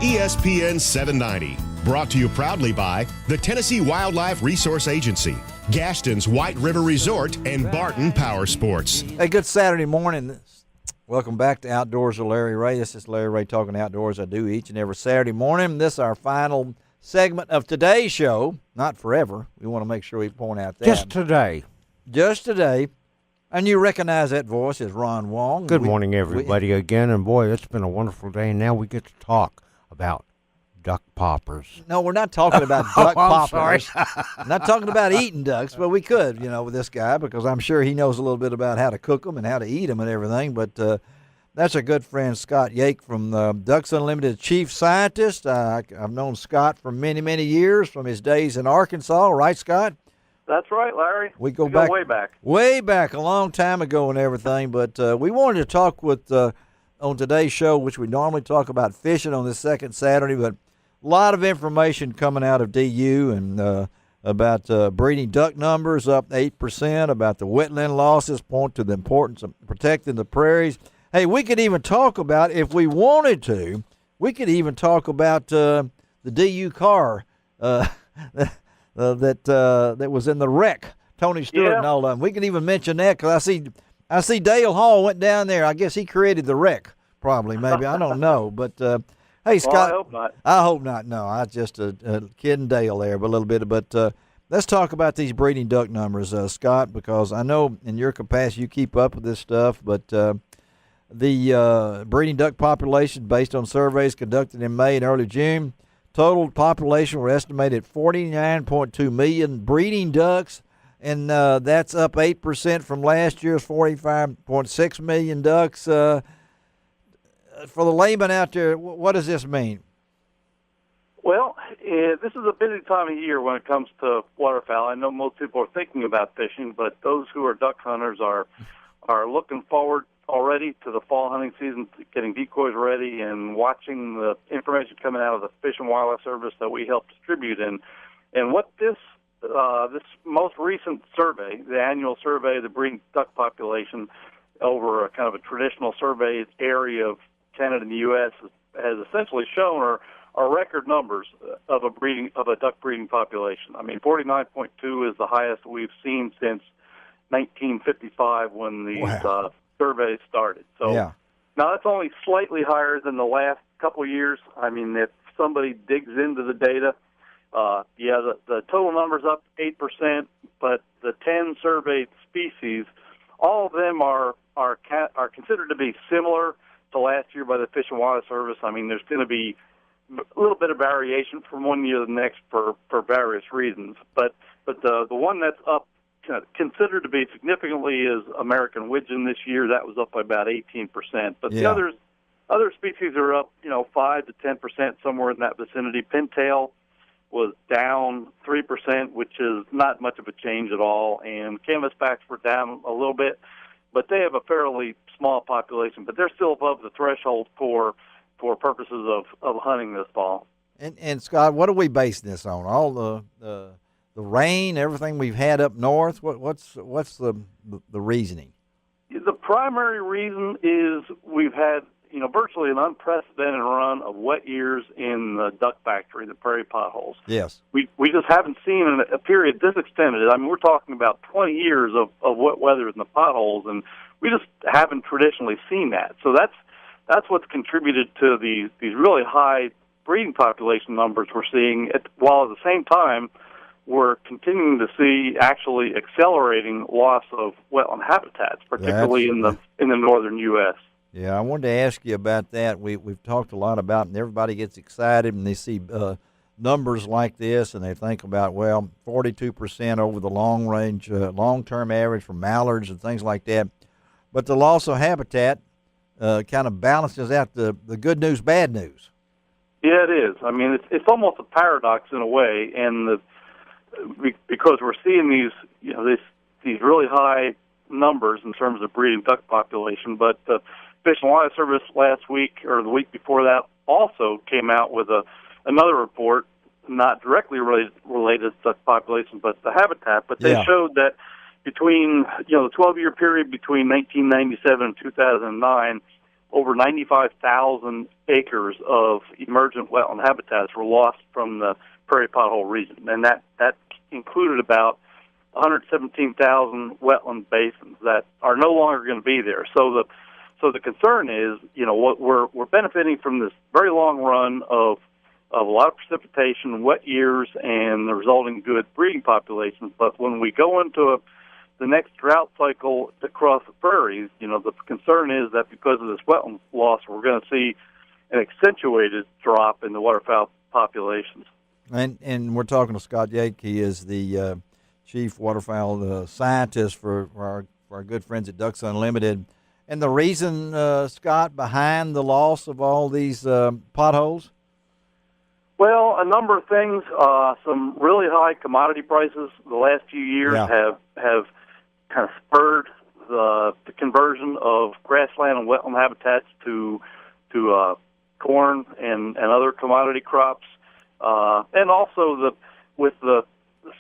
Speaker 1: ESPN 790. Brought to you proudly by the Tennessee Wildlife Resource Agency, Gaston's White River Resort, and Barton Power Sports.
Speaker 3: Hey, good Saturday morning. Welcome back to Outdoors with Larry Rea. This is Larry Rea talking outdoors. I do each and every Saturday morning. This is our final segment of today's show. Not forever. We want to make sure we point out that.
Speaker 4: Just today.
Speaker 3: Just today. And you recognize that voice as Ron Wong.
Speaker 4: Good morning, everybody, again. And, boy, it's been a wonderful day. And now we get to talk about duck poppers.
Speaker 3: No, we're not talking about duck poppers.
Speaker 4: Sorry.
Speaker 3: Not talking about eating ducks, but we could, with this guy, because I'm sure he knows a little bit about how to cook them and how to eat them and everything. But that's our good friend Scott Yaich from Ducks Unlimited chief scientist. I've known Scott for many, many years from his days in Arkansas. Right, Scott?
Speaker 5: That's right, Larry.
Speaker 3: We go back
Speaker 5: way back.
Speaker 3: Way back, a long time ago and everything. But we wanted to talk with on today's show, which we normally talk about fishing on this second Saturday, but a lot of information coming out of DU and about breeding duck numbers up 8%, about the wetland losses, point to the importance of protecting the prairies. Hey, we could even talk about, if we wanted to, we could even talk about the DU car that was in the wreck, Tony Stewart and all of them. We can even mention that because I see Dale Hall went down there. I guess he created the wreck, probably, maybe. I don't know, but... Hey, Scott.
Speaker 5: Well, I hope not.
Speaker 3: I hope not. No, I just kidding Dale there, but a little bit. But let's talk about these breeding duck numbers, Scott, because I know in your capacity you keep up with this stuff. But the breeding duck population, based on surveys conducted in May and early June, total population were estimated at 49.2 million breeding ducks, and that's up 8% from last year's 45.6 million ducks. For the layman out there, what does this mean?
Speaker 5: Well, this is a busy time of year when it comes to waterfowl. I know most people are thinking about fishing, but those who are duck hunters are looking forward already to the fall hunting season, getting decoys ready and watching the information coming out of the Fish and Wildlife Service that we help distribute. And what this most recent survey, the annual survey of the breeding duck population over a kind of a traditional survey area of Canada and the U.S. has essentially shown are record numbers of a duck breeding population. I mean, 49.2 is the highest we've seen since 1955 when these surveys started. So now that's only slightly higher than the last couple of years. I mean, if somebody digs into the data, the total number's up 8%, but the 10 surveyed species, all of them are considered to be similar to last year by the Fish and Wildlife Service. I mean, there's going to be a little bit of variation from one year to the next for various reasons. But the one that's up considered to be significantly is American widgeon this year. That was up by about 18%. But the other species are up, 5 to 10%, somewhere in that vicinity. Pintail was down 3%, which is not much of a change at all. And canvasbacks were down a little bit, but they have a fairly small population, but they're still above the threshold for purposes of hunting this fall.
Speaker 3: And Scott, what are we basing this on? All the rain, everything we've had up north. What's the reasoning?
Speaker 5: The primary reason is we've had virtually an unprecedented run of wet years in the duck factory, the prairie potholes.
Speaker 3: Yes,
Speaker 5: we just haven't seen a period this extended. I mean, we're talking about 20 years of wet weather in the potholes, and we just haven't traditionally seen that. So that's what's contributed to these really high breeding population numbers we're seeing, while at the same time we're continuing to see actually accelerating loss of wetland habitats, particularly in the northern U.S.
Speaker 3: Yeah, I wanted to ask you about that. We've talked a lot about it, and everybody gets excited when they see numbers like this, and they think about, 42% over the long-term average for mallards and things like that. But the loss of habitat kind of balances out the good news, bad news.
Speaker 5: Yeah, it is. I mean, it's almost a paradox in a way, and because we're seeing these really high numbers in terms of breeding duck population, but the Fish and Wildlife Service last week or the week before that also came out with another report, not directly related to duck population, but the habitat. But they showed that between the 12-year period between 1997 and 2009, over 95,000 acres of emergent wetland habitats were lost from the prairie pothole region, and that included about 117,000 wetland basins that are no longer going to be there. So the concern is, what we're benefiting from this very long run of a lot of precipitation, wet years, and the resulting good breeding populations. But when we go into the next drought cycle across the prairies, the concern is that because of this wetland loss, we're going to see an accentuated drop in the waterfowl populations.
Speaker 3: And we're talking to Scott Yaich. He is the chief waterfowl scientist for our good friends at Ducks Unlimited. And the reason, Scott, behind the loss of all these potholes?
Speaker 5: Well, a number of things. Some really high commodity prices the last few years have kind of spurred the conversion of grassland and wetland habitats to corn and other commodity crops, and also with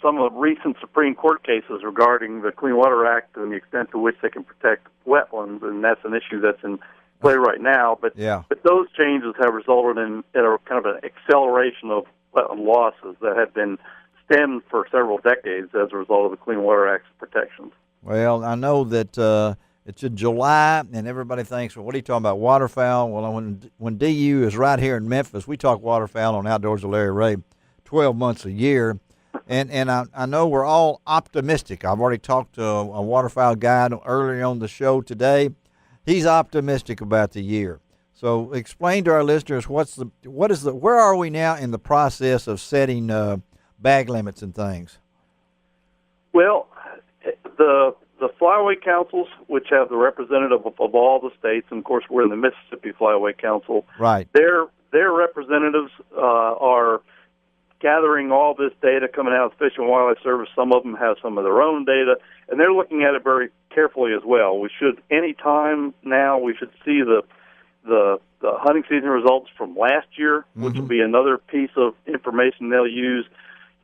Speaker 5: some of the recent Supreme Court cases regarding the Clean Water Act and the extent to which they can protect wetlands, and that's an issue that's in play right now. But those changes have resulted in a kind of an acceleration of wetland losses that have been stemmed for several decades as a result of the Clean Water Act's protections.
Speaker 3: Well, I know that it's in July, and everybody thinks, well, what are you talking about, waterfowl? Well, when DU is right here in Memphis, we talk waterfowl on Outdoors with Larry Rea 12 months a year. And I know we're all optimistic. I've already talked to a waterfowl guide earlier on the show today. He's optimistic about the year. So explain to our listeners where are we now in the process of setting bag limits and things?
Speaker 5: Well, the Flyway Councils, which have the representative of all the states, and of course we're in the Mississippi Flyway Council.
Speaker 3: Right.
Speaker 5: Their representatives are gathering all this data coming out of the Fish and Wildlife Service. Some of them have some of their own data, and they're looking at it very carefully as well. We should, any time now, we should see the hunting season results from last year, which will be another piece of information they'll use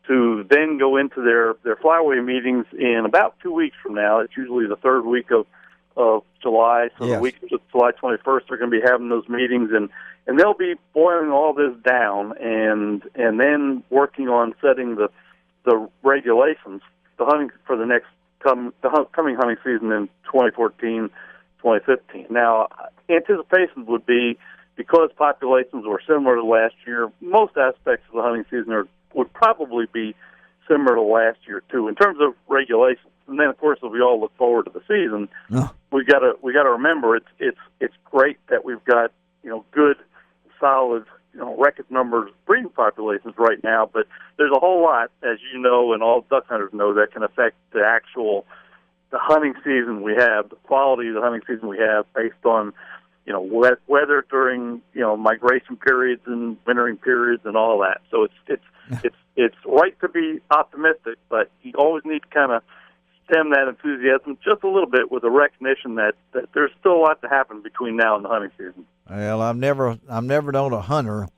Speaker 5: to then go into their flyway meetings in about 2 weeks from now. It's usually the third week of July, so the week of July 21st, they're going to be having those meetings, and they'll be boiling all this down and then working on setting the regulations, the hunting for the next coming hunting season in 2014, 2015. Now, anticipations would be, because populations were similar to last year, most aspects of the hunting season would probably be similar to last year too, in terms of regulations. And then, of course, as we all look forward to the season, we got to remember it's great that we've got good, solid record numbers of breeding populations right now, but there's a whole lot, as you know, and all duck hunters know, that can affect the hunting season we have, the quality of the hunting season we have, based on weather during migration periods and wintering periods and all that. So it's right to be optimistic, but you always need to kind of stem that enthusiasm just a little bit with a recognition that there's still a lot to happen between now and the hunting season.
Speaker 3: Well, I've never known a hunter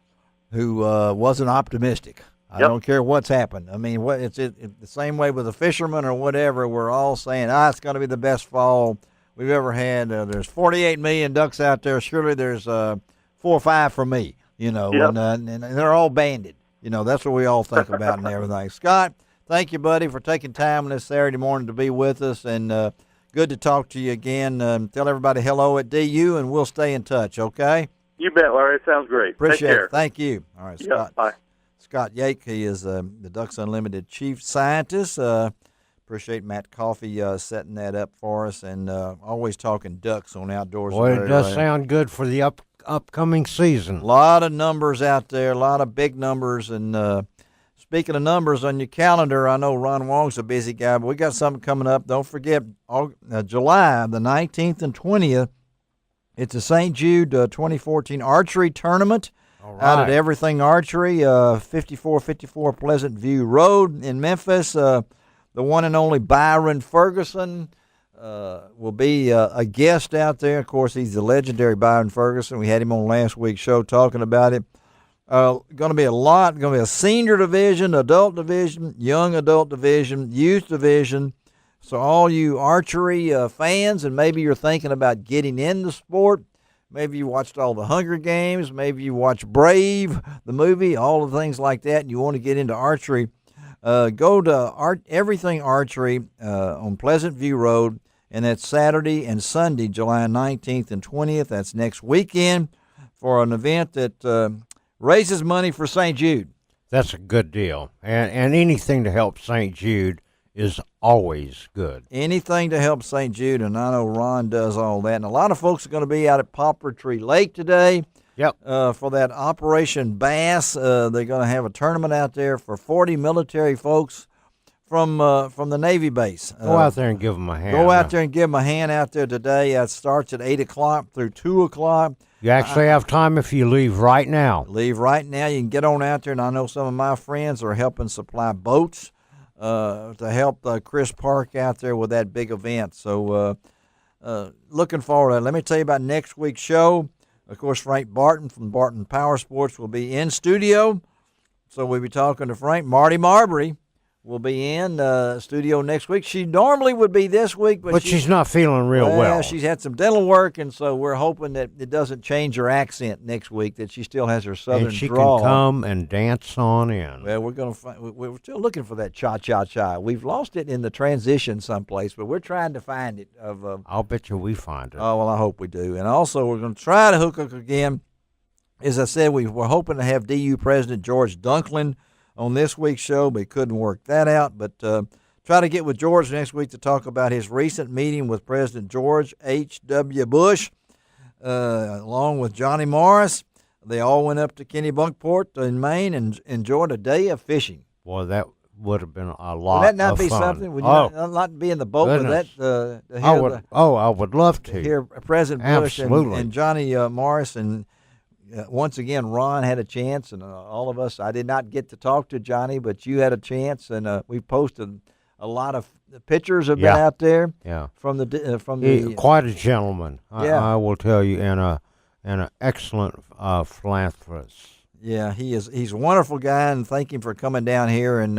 Speaker 3: who wasn't optimistic. I don't care what's happened. I mean, it's the same way with a fisherman or whatever. We're all saying, it's going to be the best fall we've ever had. There's 48 million ducks out there. Surely there's 4 or 5 for me, and they're all banded. That's what we all think about and everything. Scott, thank you, buddy, for taking time on this Saturday morning to be with us, and good to talk to you again. Tell everybody hello at DU, and we'll stay in touch, okay?
Speaker 5: You bet, Larry. It sounds great.
Speaker 3: Appreciate
Speaker 5: Take care.
Speaker 3: it. Thank you. All right, Scott.
Speaker 5: Bye.
Speaker 3: Scott Yaich, he is the Ducks Unlimited chief scientist. Appreciate Matt Coffey setting that up for us, and always talking ducks on Outdoors.
Speaker 4: Boy, it does sound good for the upcoming season.
Speaker 3: A lot of numbers out there, a lot of big numbers, and speaking of numbers on your calendar, I know Ron Wong's a busy guy, but we got something coming up. Don't forget, July the 19th and 20th, it's a St. Jude 2014 archery tournament. Out at Everything Archery, 5454 Pleasant View Road in Memphis. The one and only Byron Ferguson will be a guest out there. Of course, he's the legendary Byron Ferguson. We had him on last week's show talking about it. Going to be a lot. Going to be a senior division, adult division, young adult division, youth division. So all you archery fans, and maybe you're thinking about getting in the sport, Maybe you watched all the Hunger Games. Maybe you watched Brave, the movie, all the things like that, and you want to get into archery. Go to Everything Archery on Pleasant View Road, and that's Saturday and Sunday, July 19th and 20th. That's next weekend for an event that raises money for St. Jude.
Speaker 4: That's a good deal. And anything to help St. Jude is always good.
Speaker 3: Anything to help St. Jude, and I know Ron does all that. And a lot of folks are going to be out at Poplar Tree Lake today.
Speaker 4: Yep.
Speaker 3: For that Operation Bass. They're going to have a tournament out there for 40 military folks from the Navy base.
Speaker 4: Go out there and give them a hand.
Speaker 3: Go out there and give them a hand out there today. It starts at 8 o'clock through 2 o'clock.
Speaker 4: You actually have time if you leave right now.
Speaker 3: Leave right now. You can get on out there, and I know some of my friends are helping supply boats to help Chris Park out there with that big event. So looking forward to it. Let me tell you about next week's show. Of course, Frank Barton from Barton Power Sports will be in studio. So we'll be talking to Frank. Marty Marbury will be in studio next week. She normally would be this week, but
Speaker 4: she's not feeling real well.
Speaker 3: She's had some dental work, and so we're hoping that it doesn't change her accent next week, that she still has her southern
Speaker 4: and she
Speaker 3: drawl.
Speaker 4: can come and dance on in.
Speaker 3: Well, we're still looking for that cha-cha-cha. We've lost it in the transition someplace, but we're trying to find it.
Speaker 4: I'll bet you we find it.
Speaker 3: Oh, well, I hope we do. And also, we're going to try to hook up again. As I said, we're hoping to have DU President George Dunklin on this week's show, but he couldn't work that out. But try to get with George next week to talk about his recent meeting with President George H.W. Bush, along with Johnny Morris. They all went up to Kennebunkport in Maine and enjoyed a day of fishing.
Speaker 4: Boy, that would have been a lot
Speaker 3: Would that not
Speaker 4: of
Speaker 3: be
Speaker 4: fun.
Speaker 3: something? Would you not be in the boat
Speaker 4: Goodness.
Speaker 3: with that?
Speaker 4: I would love to.
Speaker 3: Hear President Bush
Speaker 4: Absolutely.
Speaker 3: and Johnny Morris, and once again, Ron had a chance, and all of us. I did not get to talk to Johnny, but you had a chance, and we posted a lot of pictures have been out there.
Speaker 4: Yeah,
Speaker 3: from the
Speaker 4: quite a gentleman.
Speaker 3: Yeah.
Speaker 4: I will tell you, and an excellent philanthropist.
Speaker 3: Yeah, he's a wonderful guy, and thank him for coming down here, and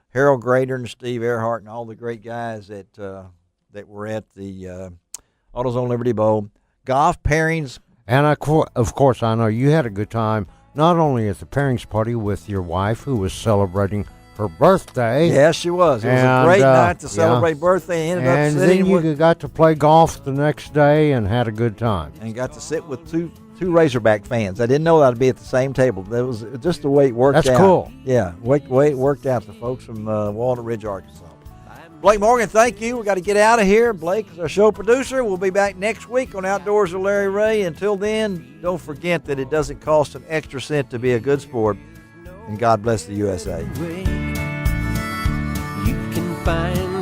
Speaker 3: Harold Grader and Steve Earhart and all the great guys that were at the AutoZone Liberty Bowl. Golf pairings.
Speaker 4: And of course, I know you had a good time, not only at the pairings party with your wife, who was celebrating her birthday.
Speaker 3: Yes, she was. It was a great night to celebrate birthday.
Speaker 4: And then you got to play golf the next day and had a good time.
Speaker 3: And got to sit with two Razorback fans. I didn't know I'd be at the same table. That was just the way it worked out.
Speaker 4: That's cool.
Speaker 3: Yeah, way it worked out. The folks from Walnut Ridge, Arkansas. Blake Morgan, thank you. We got to get out of here. Blake is our show producer. We'll be back next week on Outdoors with Larry Ray. Until then, don't forget that it doesn't cost an extra cent to be a good sport. And God bless the USA.
Speaker 2: You can find